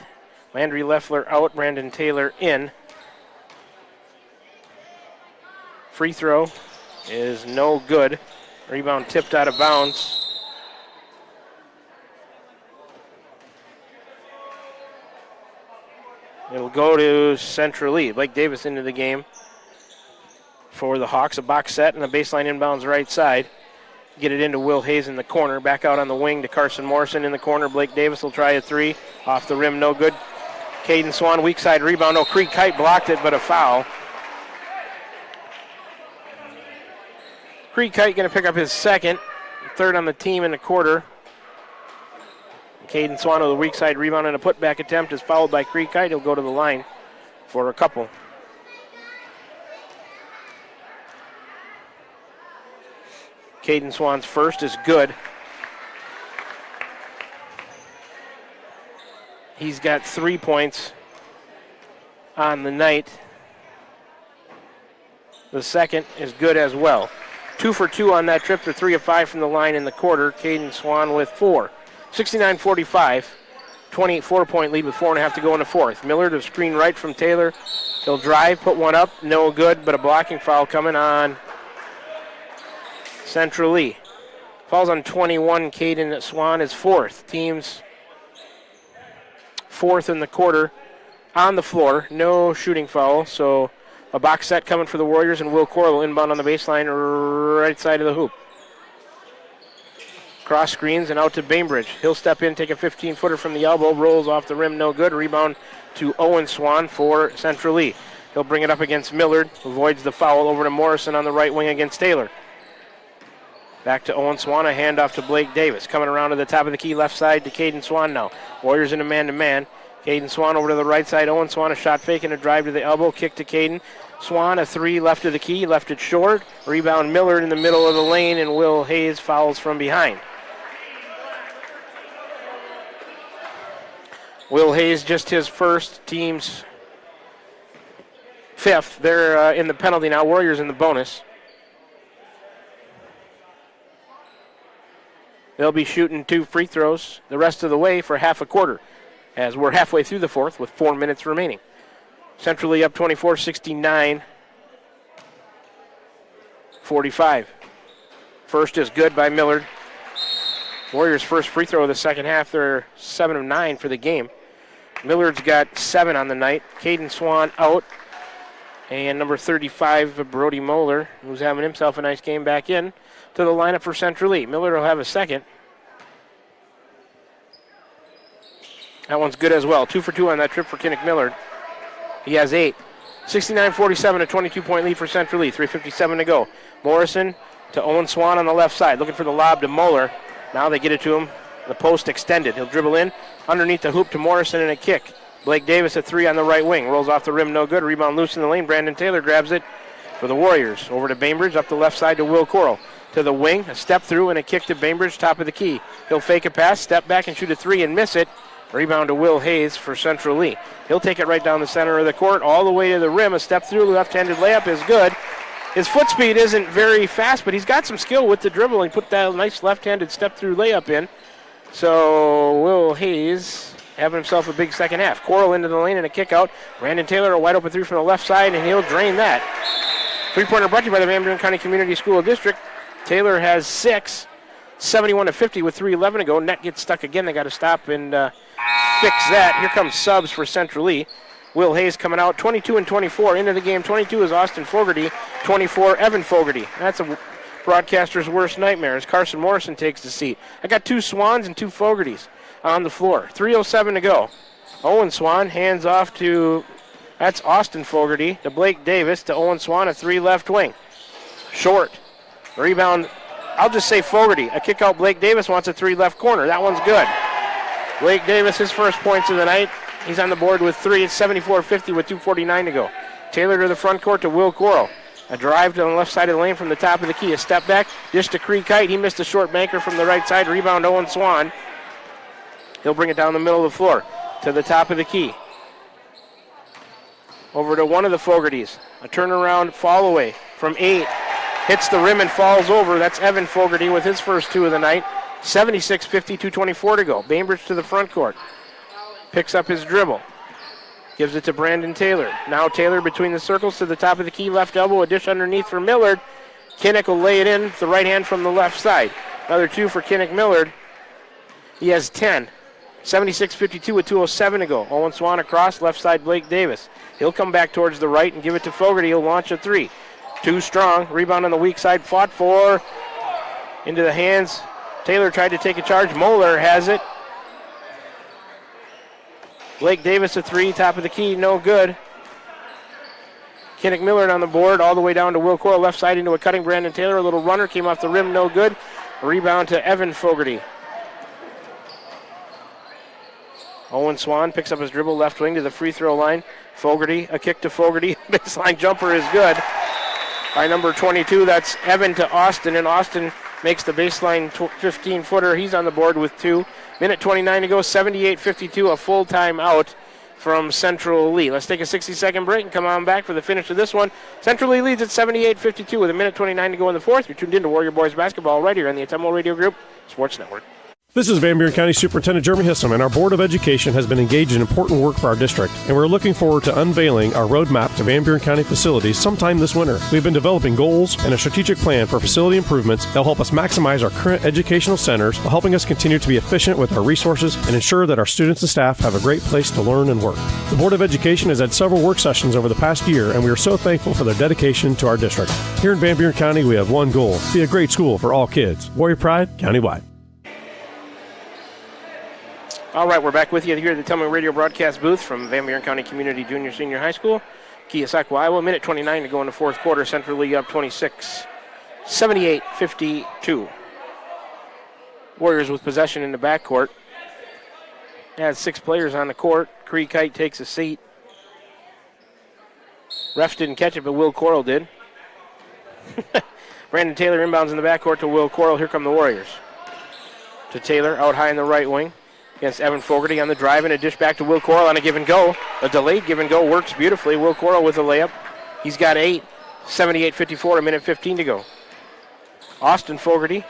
Landry Leffler out, Brandon Taylor in. Free throw is no good. Rebound tipped out of bounds. It'll go to Central Lee. Blake Davis into the game for the Hawks. A box set and a baseline inbounds right side. Get it into Will Hayes in the corner. Back out on the wing to Carson Morrison in the corner. Blake Davis will try a 3. Off the rim, no good. Caden Swan, weak side rebound. No, Creek Kite blocked it, but a foul. Creek Kite going to pick up his 2nd. 3rd on the team in the quarter. Caden Swan with a weak side rebound and a putback attempt is fouled by Creek Kite. He'll go to the line for a couple. Caden Swan's first is good. He's got 3 points on the night. The second is good as well. 2 for 2 on that trip for 3 of 5 from the line in the quarter. Caden Swan with 4. 69-45. 24-point lead with 4.5 to go in the fourth. Miller to screen right from Taylor. He'll drive, put one up, no good, but a blocking foul coming on Central Lee. Falls on 21. Caden Swan is 4th. Team's 4th in the quarter on the floor. No shooting foul, so a box set coming for the Warriors, and Will Coral inbound on the baseline right side of the hoop. Cross screens and out to Bainbridge. He'll step in, take a 15-footer from the elbow, rolls off the rim, no good. Rebound to Owen Swan for Central Lee. He'll bring it up against Millard, avoids the foul, over to Morrison on the right wing against Taylor. Back to Owen Swan, a handoff to Blake Davis. Coming around to the top of the key, left side to Caden Swan now. Warriors in a man-to-man. Caden Swan over to the right side. Owen Swan, a shot fake and a drive to the elbow. Kick to Caden Swan, a 3 left of the key, left it short. Rebound Millard in the middle of the lane, and Will Hayes fouls from behind. Will Hayes just his first, team's 5th. They're in the penalty now. Warriors in the bonus. They'll be shooting 2 free throws the rest of the way for half a quarter, as we're halfway through the fourth with 4 minutes remaining. Central Lee up 24-69. 45. First is good by Millard. Warriors' first free throw of the second half. They're 7 of 9 for the game. Millard's got 7 on the night. Caden Swan out. And number 35, Brody Moeller, who's having himself a nice game, back in to the lineup for Central Lee. Millard will have a second. That one's good as well. 2 for 2 on that trip for Kinnick Millard. He has 8. 69-47, a 22-point lead for Central Lee. 3:57 to go. Morrison to Owen Swan on the left side, looking for the lob to Moeller. Now they get it to him. The post extended. He'll dribble in underneath the hoop to Morrison and a kick. Blake Davis at 3 on the right wing. Rolls off the rim, no good. Rebound loose in the lane. Brandon Taylor grabs it for the Warriors. Over to Bainbridge, up the left side to Will Coral. To the wing, a step through and a kick to Bainbridge, top of the key. He'll fake a pass, step back and shoot a 3 and miss it. Rebound to Will Hayes for Central Lee. He'll take it right down the center of the court, all the way to the rim. A step through, left-handed layup is good. His foot speed isn't very fast, but he's got some skill with the dribble. He put that nice left-handed step-through layup in. So Will Hayes having himself a big second half. Coral into the lane and a kick out. Brandon Taylor, a wide open 3 from the left side, and he'll drain that. 3-pointer brought to you by the Van Buren County Community School District. Taylor has 6. 71-50 with 3:11 to go. Net gets stuck again. They got to stop and fix that. Here comes subs for Central Lee. Will Hayes coming out, 22-24 into the game. 22 is Austin Fogarty, 24 Evan Fogarty. That's a broadcaster's worst nightmare as Carson Morrison takes the seat. I got 2 Swans and 2 Fogartys on the floor. 3:07 to go. Owen Swan hands off to, that's Austin Fogarty, to Blake Davis, to Owen Swan, a 3 left wing. Short. Rebound, I'll just say Fogarty. A kick out, Blake Davis wants a 3 left corner. That one's good. Blake Davis, his first points of the night. He's on the board with 3. It's 74-50 with 2:49 to go. Taylor to the front court to Will Coral. A drive to the left side of the lane from the top of the key. A step back, dish to Cree Kite. He missed a short banker from the right side. Rebound, Owen Swan. He'll bring it down the middle of the floor to the top of the key. Over to one of the Fogartys. A turnaround fall away from 8. Hits the rim and falls over. That's Evan Fogarty with his first 2 of the night. 76-50, 2:24 to go. Bainbridge to the front court. Picks up his dribble. Gives it to Brandon Taylor. Now Taylor between the circles to the top of the key. Left elbow, a dish underneath for Millard. Kinnick will lay it in, the right hand from the left side. Another 2 for Kinnick Millard. He has 10. 76-52 with 2:07 to go. Owen Swan across, left side Blake Davis. He'll come back towards the right and give it to Fogarty. He'll launch a 3. Too strong. Rebound on the weak side. Fought for. Into the hands. Taylor tried to take a charge. Moeller has it. Blake Davis a 3. Top of the key. No good. Kinnick Millard on the board. All the way down to Will Coral. Left side into a cutting Brandon Taylor. A little runner. Came off the rim. No good. Rebound to Evan Fogarty. Owen Swan picks up his dribble left wing to the free throw line. Fogarty, a kick to Fogarty. Baseline jumper is good. By number 22, that's Evan to Austin, and Austin makes the baseline 15-footer. He's on the board with 2. Minute 29 to go, 78-52, a full timeout from Central Lee. Let's take a 60-second break and come on back for the finish of this one. Central Lee leads at 78-52 with a minute 29 to go in the fourth. You're tuned in to Warrior Boys Basketball right here on the Autumnal Radio Group Sports Network. This is Van Buren County Superintendent Jeremy Hissam, and our Board of Education has been engaged in important work for our district, and we're looking forward to unveiling our roadmap to Van Buren County facilities sometime this winter. We've been developing goals and a strategic plan for facility improvements that will help us maximize our current educational centers while helping us continue to be efficient with our resources and ensure that our students and staff have a great place to learn and work. The Board of Education has had several work sessions over the past year, and we are so thankful for their dedication to our district. Here in Van Buren County, we have one goal: be a great school for all kids. Warrior Pride, countywide. All right, we're back with you here at the Autumnal Radio broadcast booth from Van Buren County Community Junior Senior High School, Keosauqua, Iowa. Minute 29 to go in the fourth quarter. Central League up 26, 78-52. Warriors with possession in the backcourt. Has 6 players on the court. Cree Kite takes a seat. Refs didn't catch it, but Will Coral did. Brandon Taylor inbounds in the backcourt to Will Coral. Here come the Warriors. To Taylor, out high in the right wing. Against Evan Fogarty on the drive, and a dish back to Will Coral on a give and go. A delayed give and go works beautifully. Will Coral with a layup. He's got 8. 78-54, a minute 15 to go. Austin Fogarty,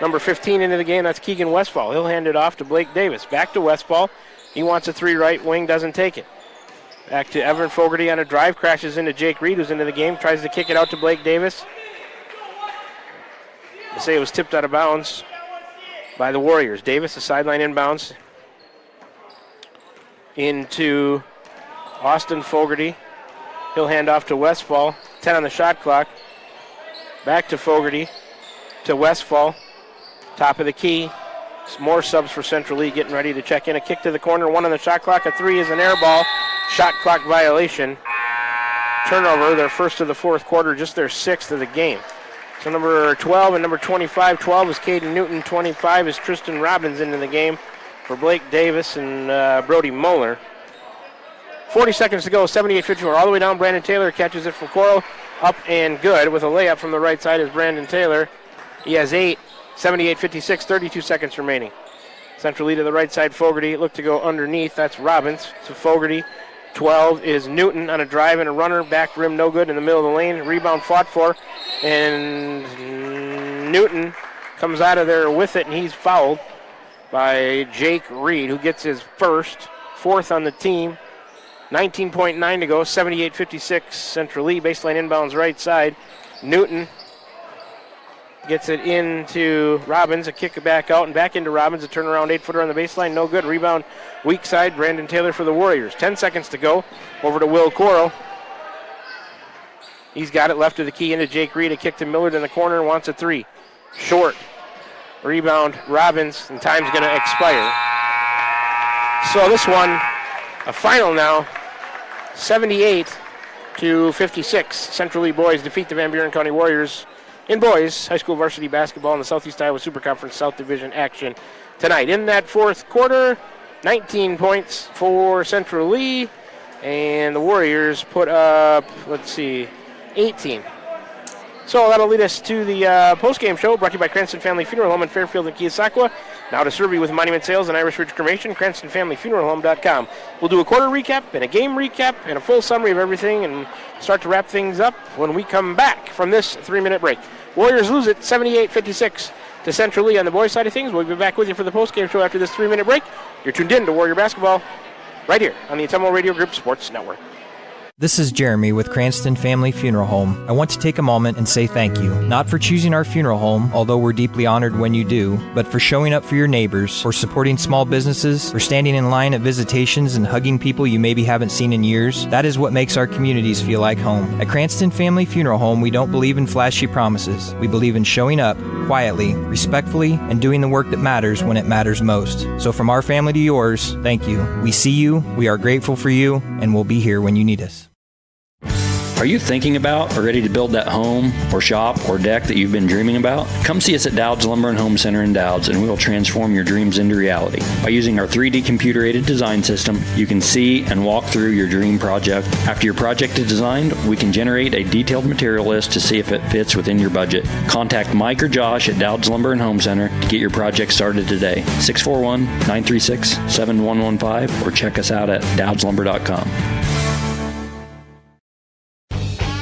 number 15 into the game. That's Keegan Westfall. He'll hand it off to Blake Davis. Back to Westfall. He wants a 3 right wing, doesn't take it. Back to Evan Fogarty on a drive, crashes into Jake Reed, who's into the game, tries to kick it out to Blake Davis. They say it was tipped out of bounds by the Warriors. Davis, a sideline inbounds into Austin Fogarty. He'll hand off to Westfall. 10 on the shot clock. Back to Fogarty. To Westfall. Top of the key. Some more subs for Central Lee getting ready to check in. A kick to the corner. 1 on the shot clock. A 3 is an air ball. Shot clock violation. Turnover. Their first of the fourth quarter. Just their 6th of the game. So number 12 and number 25. 12 is Caden Newton. 25 is Tristan Robbins into the game for Blake Davis and Brody Moeller. 40 seconds to go, 78-54. All the way down, Brandon Taylor catches it from Coral. Up and good with a layup from the right side is Brandon Taylor. He has 8, 78-56, 32 seconds remaining. Central lead to the right side, Fogarty. Look to go underneath, that's Robbins to Fogarty. 12 is Newton on a drive and a runner. Back rim no good in the middle of the lane. Rebound fought for. And Newton comes out of there with it, and he's fouled by Jake Reed, who gets his first, 4th on the team. 19.9 to go, 78-56 Central Lee. Baseline inbounds right side. Newton Gets it into Robbins, a kick back out and back into Robbins, a turnaround 8-footer on the baseline, no good. Rebound, weak side, Brandon Taylor for the Warriors. 10 seconds to go. Over to Will Coro. He's got it left of the key into Jake Reed, a kick to Millard in the corner, wants a three. Short. Rebound, Robbins, and time's going to expire. So this one, a final now, 78-56. Central Lee boys defeat the Van Buren County Warriors in boys high school varsity basketball in the Southeast Iowa Super Conference South Division action tonight. In that fourth quarter, 19 points for Central Lee, and the Warriors put up, 18. So that'll lead us to the post-game show brought to you by Cranston Family Funeral Home in Fairfield and Keosauqua. Now to serve you with Monument Sales and Irish Ridge Cremation, CranstonFamilyFuneralHome.com. We'll do a quarter recap and a game recap and a full summary of everything and start to wrap things up when we come back from this 3-minute break. Warriors lose it 78-56 to Central Lee on the boys' side of things. We'll be back with you for the post-game show after this 3-minute break. You're tuned in to Warrior Basketball right here on the Ottumwa Radio Group Sports Network. This is Jeremy with Cranston Family Funeral Home. I want to take a moment and say thank you, not for choosing our funeral home, although we're deeply honored when you do, but for showing up for your neighbors, for supporting small businesses, for standing in line at visitations and hugging people you maybe haven't seen in years. That is what makes our communities feel like home. At Cranston Family Funeral Home, we don't believe in flashy promises. We believe in showing up quietly, respectfully, and doing the work that matters when it matters most. So from our family to yours, thank you. We see you, we are grateful for you, and we'll be here when you need us. Are you thinking about or ready to build that home or shop or deck that you've been dreaming about? Come see us at Dowd's Lumber and Home Center in Dowd's, and we will transform your dreams into reality. By using our 3D computer-aided design system, you can see and walk through your dream project. After your project is designed, we can generate a detailed material list to see if it fits within your budget. Contact Mike or Josh at Dowd's Lumber and Home Center to get your project started today. 641-936-7115 or check us out at dowdslumber.com.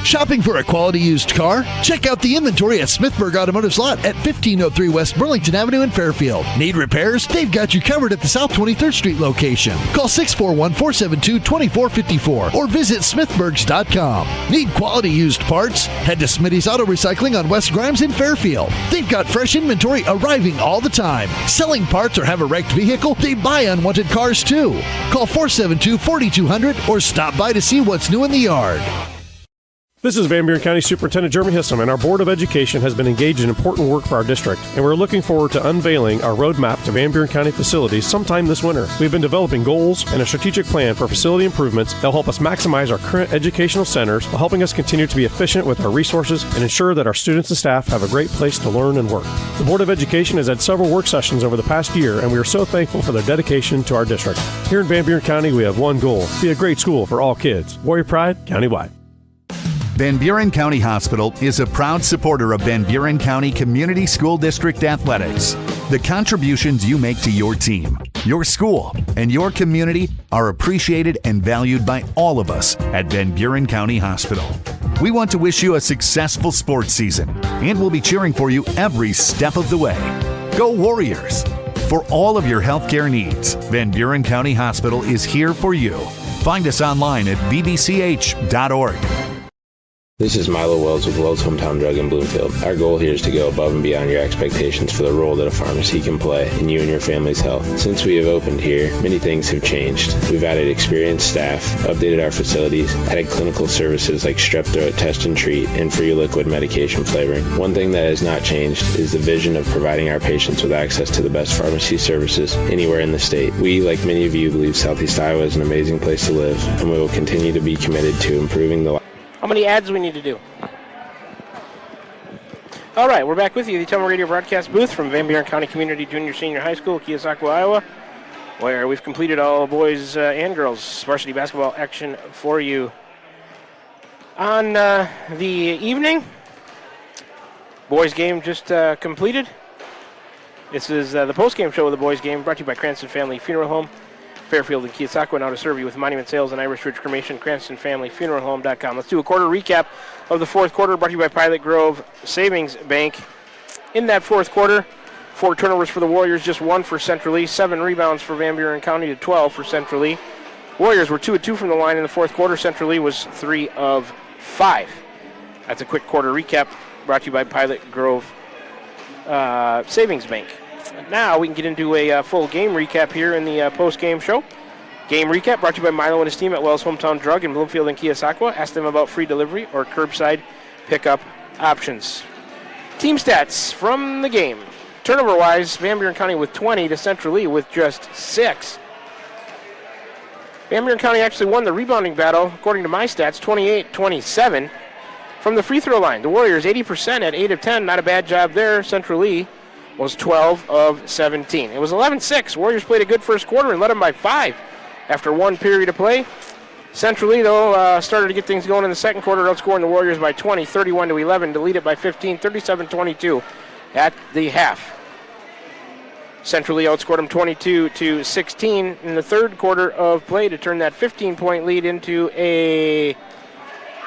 Shopping for a quality used car? Check out the inventory at Smithburg Automotive's lot at 1503 West Burlington Avenue in Fairfield. Need repairs? They've got you covered at the South 23rd Street location. Call 641-472-2454 or visit smithburgs.com. Need quality used parts? Head to Smitty's Auto Recycling on West Grimes in Fairfield. They've got fresh inventory arriving all the time. Selling parts or have a wrecked vehicle? They buy unwanted cars too. Call 472-4200 or stop by to see what's new in the yard. This is Van Buren County Superintendent Jeremy Hissam, and our Board of Education has been engaged in important work for our district, and we're looking forward to unveiling our roadmap to Van Buren County facilities sometime this winter. We've been developing goals and a strategic plan for facility improvements that will help us maximize our current educational centers while helping us continue to be efficient with our resources and ensure that our students and staff have a great place to learn and work. The Board of Education has had several work sessions over the past year, and we are so thankful for their dedication to our district. Here in Van Buren County, we have one goal: be a great school for all kids. Warrior Pride, countywide. Van Buren County Hospital is a proud supporter of Van Buren County Community School District Athletics. The contributions you make to your team, your school, and your community are appreciated and valued by all of us at Van Buren County Hospital. We want to wish you a successful sports season, and we'll be cheering for you every step of the way. Go Warriors! For all of your healthcare needs, Van Buren County Hospital is here for you. Find us online at vbch.org. This is Milo Wells with Wells Hometown Drug in Bloomfield. Our goal here is to go above and beyond your expectations for the role that a pharmacy can play in you and your family's health. Since we have opened here, many things have changed. We've added experienced staff, updated our facilities, added clinical services like strep throat test and treat, and free liquid medication flavoring. One thing that has not changed is the vision of providing our patients with access to the best pharmacy services anywhere in the state. We, like many of you, believe Southeast Iowa is an amazing place to live, and we will continue to be committed to improving the life. How many ads do we need to do? All right, we're back with you, the Ottumwa Radio broadcast booth from Van Buren County Community Junior Senior High School, Keosauqua, Iowa, where we've completed all boys and girls varsity basketball action for you. On the evening, boys game just completed. This is the post-game show of the boys game, brought to you by Cranston Family Funeral Home, Fairfield and Keosauqua. Now to serve you with Monument Sales and Irish Ridge Cremation, CranstonFamilyFuneralHome.com. Let's do a quarter recap of the fourth quarter, brought to you by Pilot Grove Savings Bank. In that fourth quarter, 4 turnovers for the Warriors, just 1 for Central Lee, 7 rebounds for Van Buren County to 12 for Central Lee. Warriors were 2 of 2 from the line in the fourth quarter. Central Lee was 3 of 5. That's a quick quarter recap, brought to you by Pilot Grove Savings Bank. Now we can get into a full game recap here in the post-game show. Game recap brought to you by Milo and his team at Wells Hometown Drug in Bloomfield and Keosauqua. Ask them about free delivery or curbside pickup options. Team stats from the game. Turnover-wise, Van Buren County with 20 to Central Lee with just 6. Van Buren County actually won the rebounding battle, according to my stats, 28-27. From the free throw line, the Warriors 80% at 8 of 10. Not a bad job there. Central Lee was 12 of 17. It was 11-6. Warriors played a good first quarter and led them by 5 after one period of play. Central Lee, though, started to get things going in the second quarter, outscoring the Warriors by 20, 31-11, to lead it by 15, 37-22 at the half. Central Lee outscored them 22-16 in the third quarter of play to turn that 15-point lead into a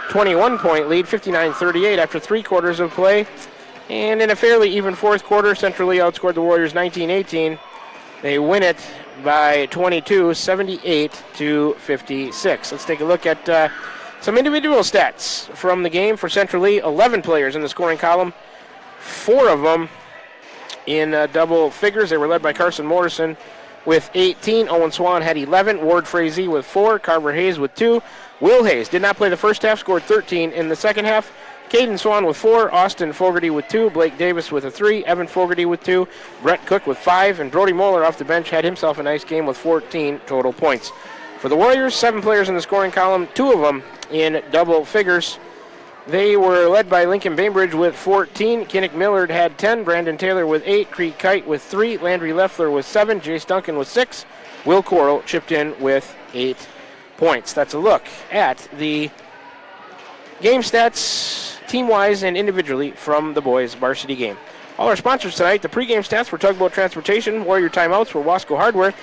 21-point lead, 59-38 after 3 quarters of play. And in a fairly even fourth quarter, Central Lee outscored the Warriors 19-18. They win it by 22, 78-56. Let's take a look at some individual stats from the game for Central Lee. 11 players in the scoring column, 4 of them in double figures. They were led by Carson Morrison with 18. Owen Swan had 11. Ward Frazee with 4. Carver Hayes with 2. Will Hayes did not play the first half, scored 13 in the second half. Caden Swan with 4. Austin Fogarty with 2. Blake Davis with a 3. Evan Fogarty with 2. Brett Cook with 5. And Brody Moeller off the bench had himself a nice game with 14 total points. For the Warriors, 7 players in the scoring column, 2 of them in double figures. They were led by Lincoln Bainbridge with 14. Kinnick Millard had 10. Brandon Taylor with 8. Creek Kite with 3. Landry Leffler with 7. Jace Duncan with 6. Will Coral chipped in with 8 points. That's a look at the game stats, team-wise and individually, from the boys' varsity game. All our sponsors tonight, the pregame stats were Tugboat Transportation, Warrior Timeouts were Wasco Hardware,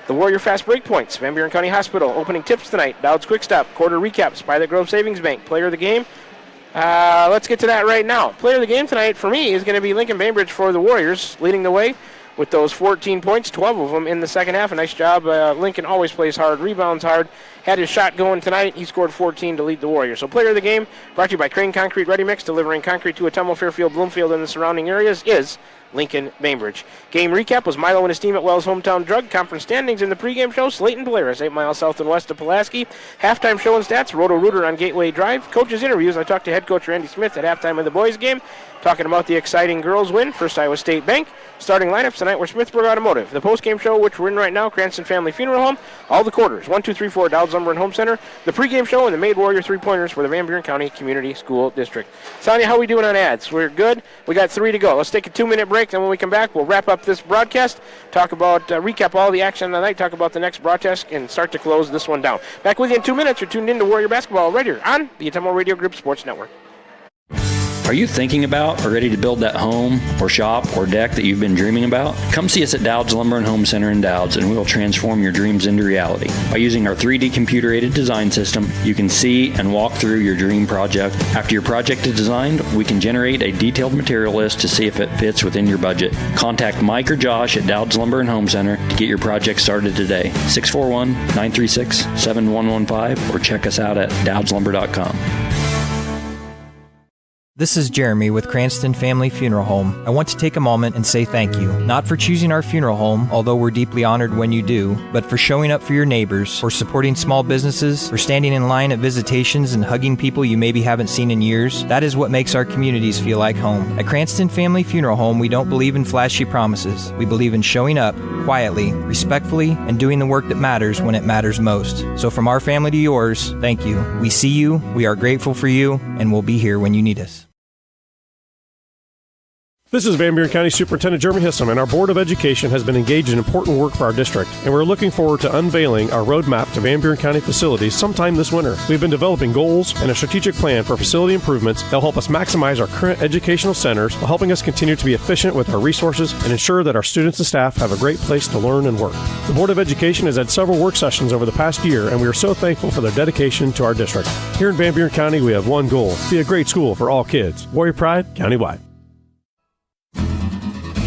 the Warrior Fast Break Points, Van Buren County Hospital, opening tips tonight, Dowd's Quick Stop, quarter recaps, Pilot Grove Savings Bank, player of the game. Let's get to that right now. Player of the game tonight for me is going to be Lincoln Bainbridge for the Warriors, leading the way with those 14 points, 12 of them in the second half. A nice job. Lincoln always plays hard, rebounds hard. Had his shot going tonight. He scored 14 to lead the Warriors. So player of the game, brought to you by Crane Concrete Ready Mix, delivering concrete to Ottumwa, Fairfield, Bloomfield, and the surrounding areas, is Lincoln Bainbridge. Game recap was Milo and his team at Wells Hometown Drug. Conference standings in the pregame show, Slayton Polaris, 8 miles south and west of Pulaski. Halftime show and stats, Roto-Rooter on Gateway Drive. Coaches interviews, I talked to head coach Randy Smith at halftime of the boys game, talking about the exciting girls win, First Iowa State Bank. Starting lineups tonight were Smithburg Automotive. The postgame show, which we're in right now, Cranston Family Funeral Home. All the quarters, 1, 2, 3, 4, Dowd's Lumber and Home Center. The pregame show and the Made Warrior three-pointers for the Van Buren County Community School District. Sonia, how are we doing on ads? We're good. We got 3 to go. Let's take a 2-minute break, then when we come back, we'll wrap up this broadcast, talk about, recap all the action of the night, talk about the next broadcast, and start to close this one down. Back with you in 2 minutes. You're tuned in to Warrior Basketball right here on the Ottumwa Radio Group Sports Network. Are you thinking about or ready to build that home or shop or deck that you've been dreaming about? Come see us at Dowd's Lumber and Home Center in Dowd's, and we will transform your dreams into reality. By using our 3D computer-aided design system, you can see and walk through your dream project. After your project is designed, we can generate a detailed material list to see if it fits within your budget. Contact Mike or Josh at Dowd's Lumber and Home Center to get your project started today. 641-936-7115 or check us out at dowdslumber.com. This is Jeremy with Cranston Family Funeral Home. I want to take a moment and say thank you, not for choosing our funeral home, although we're deeply honored when you do, but for showing up for your neighbors, for supporting small businesses, for standing in line at visitations and hugging people you maybe haven't seen in years. That is what makes our communities feel like home. At Cranston Family Funeral Home, we don't believe in flashy promises. We believe in showing up quietly, respectfully, and doing the work that matters when it matters most. So from our family to yours, thank you. We see you, we are grateful for you, and we'll be here when you need us. This is Van Buren County Superintendent Jeremy Hissam, and our Board of Education has been engaged in important work for our district, and we're looking forward to unveiling our roadmap to Van Buren County facilities sometime this winter. We've been developing goals and a strategic plan for facility improvements that will help us maximize our current educational centers while helping us continue to be efficient with our resources and ensure that our students and staff have a great place to learn and work. The Board of Education has had several work sessions over the past year, and we are so thankful for their dedication to our district. Here in Van Buren County, we have one goal: be a great school for all kids. Warrior Pride, countywide.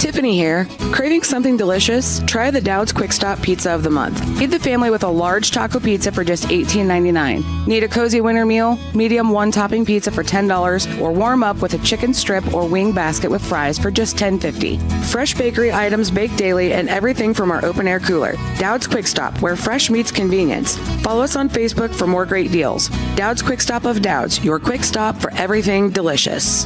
Tiffany here. Craving something delicious? Try the Dowd's Quick Stop Pizza of the Month. Feed the family with a large taco pizza for just $18.99. Need a cozy winter meal? Medium one-topping pizza for $10, or warm up with a chicken strip or wing basket with fries for just $10.50. Fresh bakery items baked daily and everything from our open-air cooler. Dowd's Quick Stop, where fresh meets convenience. Follow us on Facebook for more great deals. Dowd's Quick Stop of Dowd's, your quick stop for everything delicious.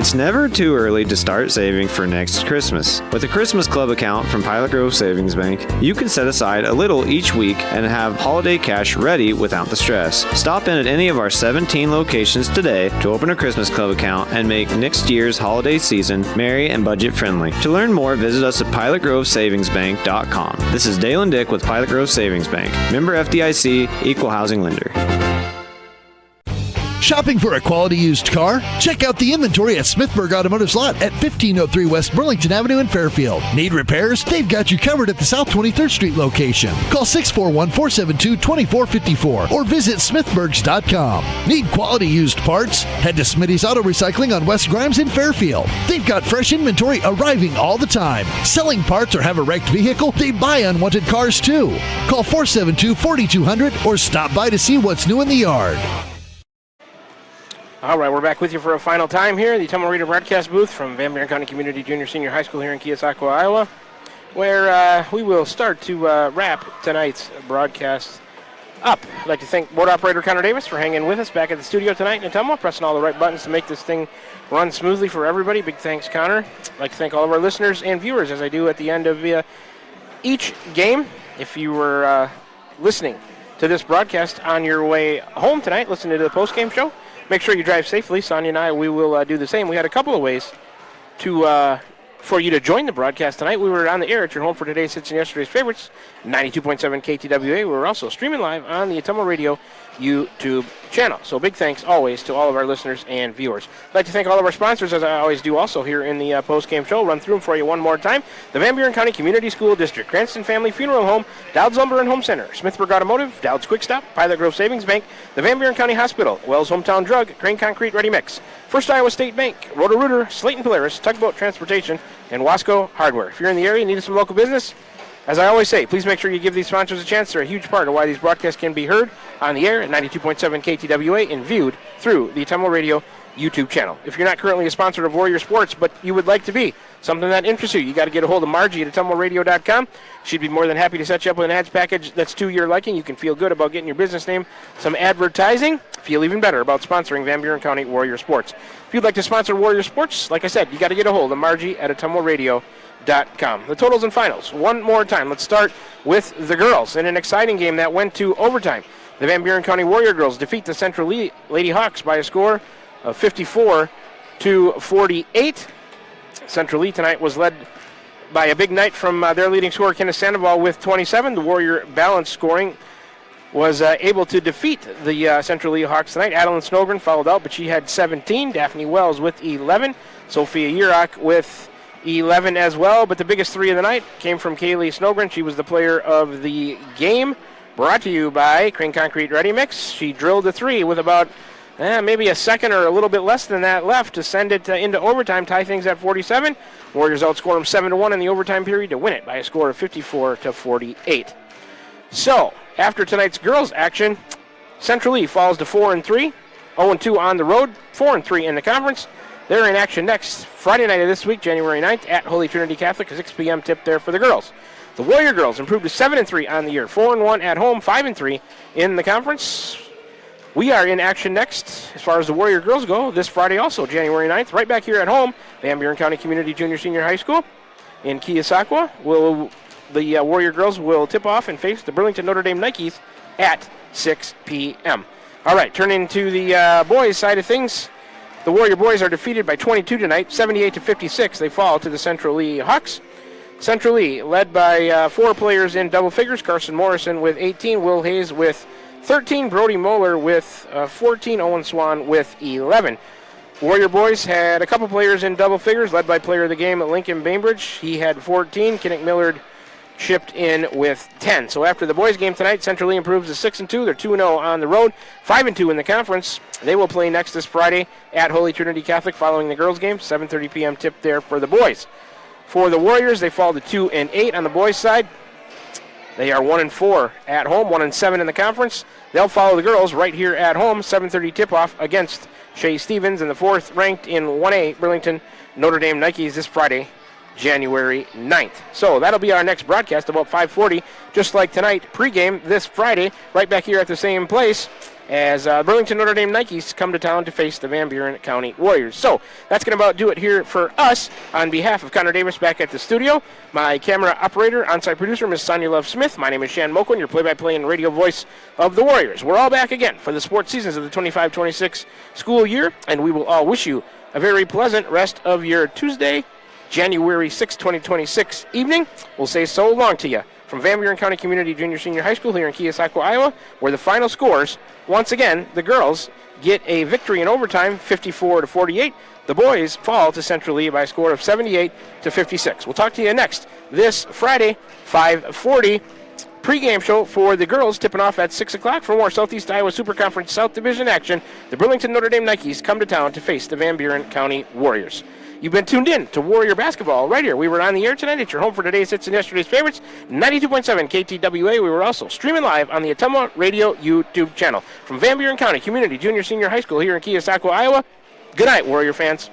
It's never too early to start saving for next Christmas. With a Christmas Club account from Pilot Grove Savings Bank, you can set aside a little each week and have holiday cash ready without the stress. Stop in at any of our 17 locations today to open a Christmas Club account and make next year's holiday season merry and budget friendly. To learn more, visit us at pilotgrovesavingsbank.com. This is Dale and Dick with Pilot Grove Savings Bank. Member FDIC, Equal Housing Lender. Shopping for a quality used car? Check out the inventory at Smithburg Automotive's lot at 1503 West Burlington Avenue in Fairfield. Need repairs? They've got you covered at the South 23rd Street location. Call 641-472-2454 or visit smithburgs.com. Need quality used parts? Head to Smitty's Auto Recycling on West Grimes in Fairfield. They've got fresh inventory arriving all the time. Selling parts or have a wrecked vehicle? They buy unwanted cars too. Call 472-4200 or stop by to see what's new in the yard. All right, we're back with you for a final time here, the Tumble Reader broadcast booth from Van Buren County Community Junior Senior High School here in Keosauqua, Iowa, where we will start to wrap tonight's broadcast up. I'd like to thank board operator Connor Davis for hanging with us back at the studio tonight in Ottumwa, pressing all the right buttons to make this thing run smoothly for everybody. Big thanks, Connor. I'd like to thank all of our listeners and viewers, as I do at the end of each game. If you were listening to this broadcast on your way home tonight, listening to the post-game show, make sure you drive safely. Sonia and I, we will do the same. We had a couple of ways to for you to join the broadcast tonight. We were on the air at your home for today's hits and yesterday's favorites, 92.7 KTWA. We were also streaming live on the Ottumwa Radio YouTube channel. So big thanks always to all of our listeners and viewers. I'd like to thank all of our sponsors, as I always do also here in the post-game show. Run through them for you one more time. The Van Buren County Community School District, Cranston Family Funeral Home, Dowd's Lumber and Home Center, Smithburg Automotive, Dowd's Quick Stop, Pilot Grove Savings Bank, the Van Buren County Hospital, Wells Hometown Drug, Crane Concrete Ready Mix, First Iowa State Bank, Roto-Rooter, Slayton Polaris, Tugboat Transportation, and Wasco Hardware. If you're in the area and need some local business, as I always say, please make sure you give these sponsors a chance. They're a huge part of why these broadcasts can be heard on the air at 92.7 KTWA and viewed through the Ottumwa Radio YouTube channel. If you're not currently a sponsor of Warrior Sports, but you would like to be, something that interests you, you got to get a hold of Margie at AttumwaRadio.com. She'd be more than happy to set you up with an ads package that's to your liking. You can feel good about getting your business name some advertising. Feel even better about sponsoring Van Buren County Warrior Sports. If you'd like to sponsor Warrior Sports, like I said, you got to get a hold of Margie at AttumwaRadio.com. The totals and finals, one more time. Let's start with the girls in an exciting game that went to overtime. The Van Buren County Warrior girls defeat the Central Lady Hawks by a score of 54-48. Central Lee tonight was led by a big night from their leading scorer, Kenneth Sandoval, with 27. The Warrior balance scoring was able to defeat the Central Lee Hawks tonight. Adeline Snowgren followed out, but she had 17. Daphne Wells with 11. Sophia Yurok with 11 as well. But the biggest three of the night came from Kaylee Snowgren. She was the player of the game. Brought to you by Crane Concrete Ready Mix. She drilled a three with about maybe a second or a little bit less than that left to send it into overtime, tie things at 47. Warriors outscored them 7-1 in the overtime period to win it by a score of 54-48. So, after tonight's girls action, Central Lee falls to 4-3, 0-2 on the road, 4-3 in the conference. They're in action next Friday night of this week, January 9th, at Holy Trinity Catholic, a 6 p.m. tip there for the girls. The Warrior girls improved to 7-3 on the year, 4-1 at home, 5-3 in the conference. We are in action next, as far as the Warrior girls go, this Friday also, January 9th, right back here at home, Van Buren County Community Junior Senior High School in Keosauqua. The Warrior girls will tip off and face the Burlington Notre Dame Nikes at 6 p.m. All right, turning to the boys side of things, the Warrior boys are defeated by 22 tonight, 78-56. They fall to the Central Lee Hawks. Central Lee, led by 4 players in double figures, Carson Morrison with 18, Will Hayes with 13, Brody Moeller with 14, Owen Swan with 11. Warrior boys had a couple players in double figures, led by player of the game, Lincoln Bainbridge. He had 14, Kinnick Millard chipped in with 10. So after the boys' game tonight, Central Lee improves to 6-2. They're 2-0 on the road, 5-2 in the conference. They will play next this Friday at Holy Trinity Catholic following the girls' game. 7:30 p.m. tip there for the boys. For the Warriors, they fall to 2-8 on the boys' side. They are 1-4 at home, 1-7 in the conference. They'll follow the girls right here at home. 7:30 tip-off against Shea Stevens in the 4th ranked in 1A Burlington Notre Dame Nikes this Friday, January 9th. So that'll be our next broadcast about 5:40, just like tonight, pregame this Friday, right back here at the same place as Burlington Notre Dame Nikes come to town to face the Van Buren County Warriors. So that's going to about do it here for us. On behalf of Connor Davis back at the studio, my camera operator, on-site producer, Ms. Sonia Love Smith, my name is Shan Mokon, your play-by-play and radio voice of the Warriors. We're all back again for the sports seasons of the 25-26 school year, and we will all wish you a very pleasant rest of your Tuesday, January 6, 2026 evening. We'll say so long to you from Van Buren County Community Junior Senior High School here in Keosauqua, Iowa, where the final scores, once again, the girls get a victory in overtime, 54-48. The boys fall to Central Lee by a score of 78-56. We'll talk to you next this Friday, 5:40. Pre-game show for the girls tipping off at 6 o'clock. For more Southeast Iowa Super Conference South Division action, the Burlington Notre Dame Nikes come to town to face the Van Buren County Warriors. You've been tuned in to Warrior Basketball right here. We were on the air tonight at your home for today's hits and yesterday's favorites, 92.7 KTWA. We were also streaming live on the Ottumwa Radio YouTube channel. From Van Buren County Community Junior Senior High School here in Keosauqua, Iowa, good night, Warrior fans.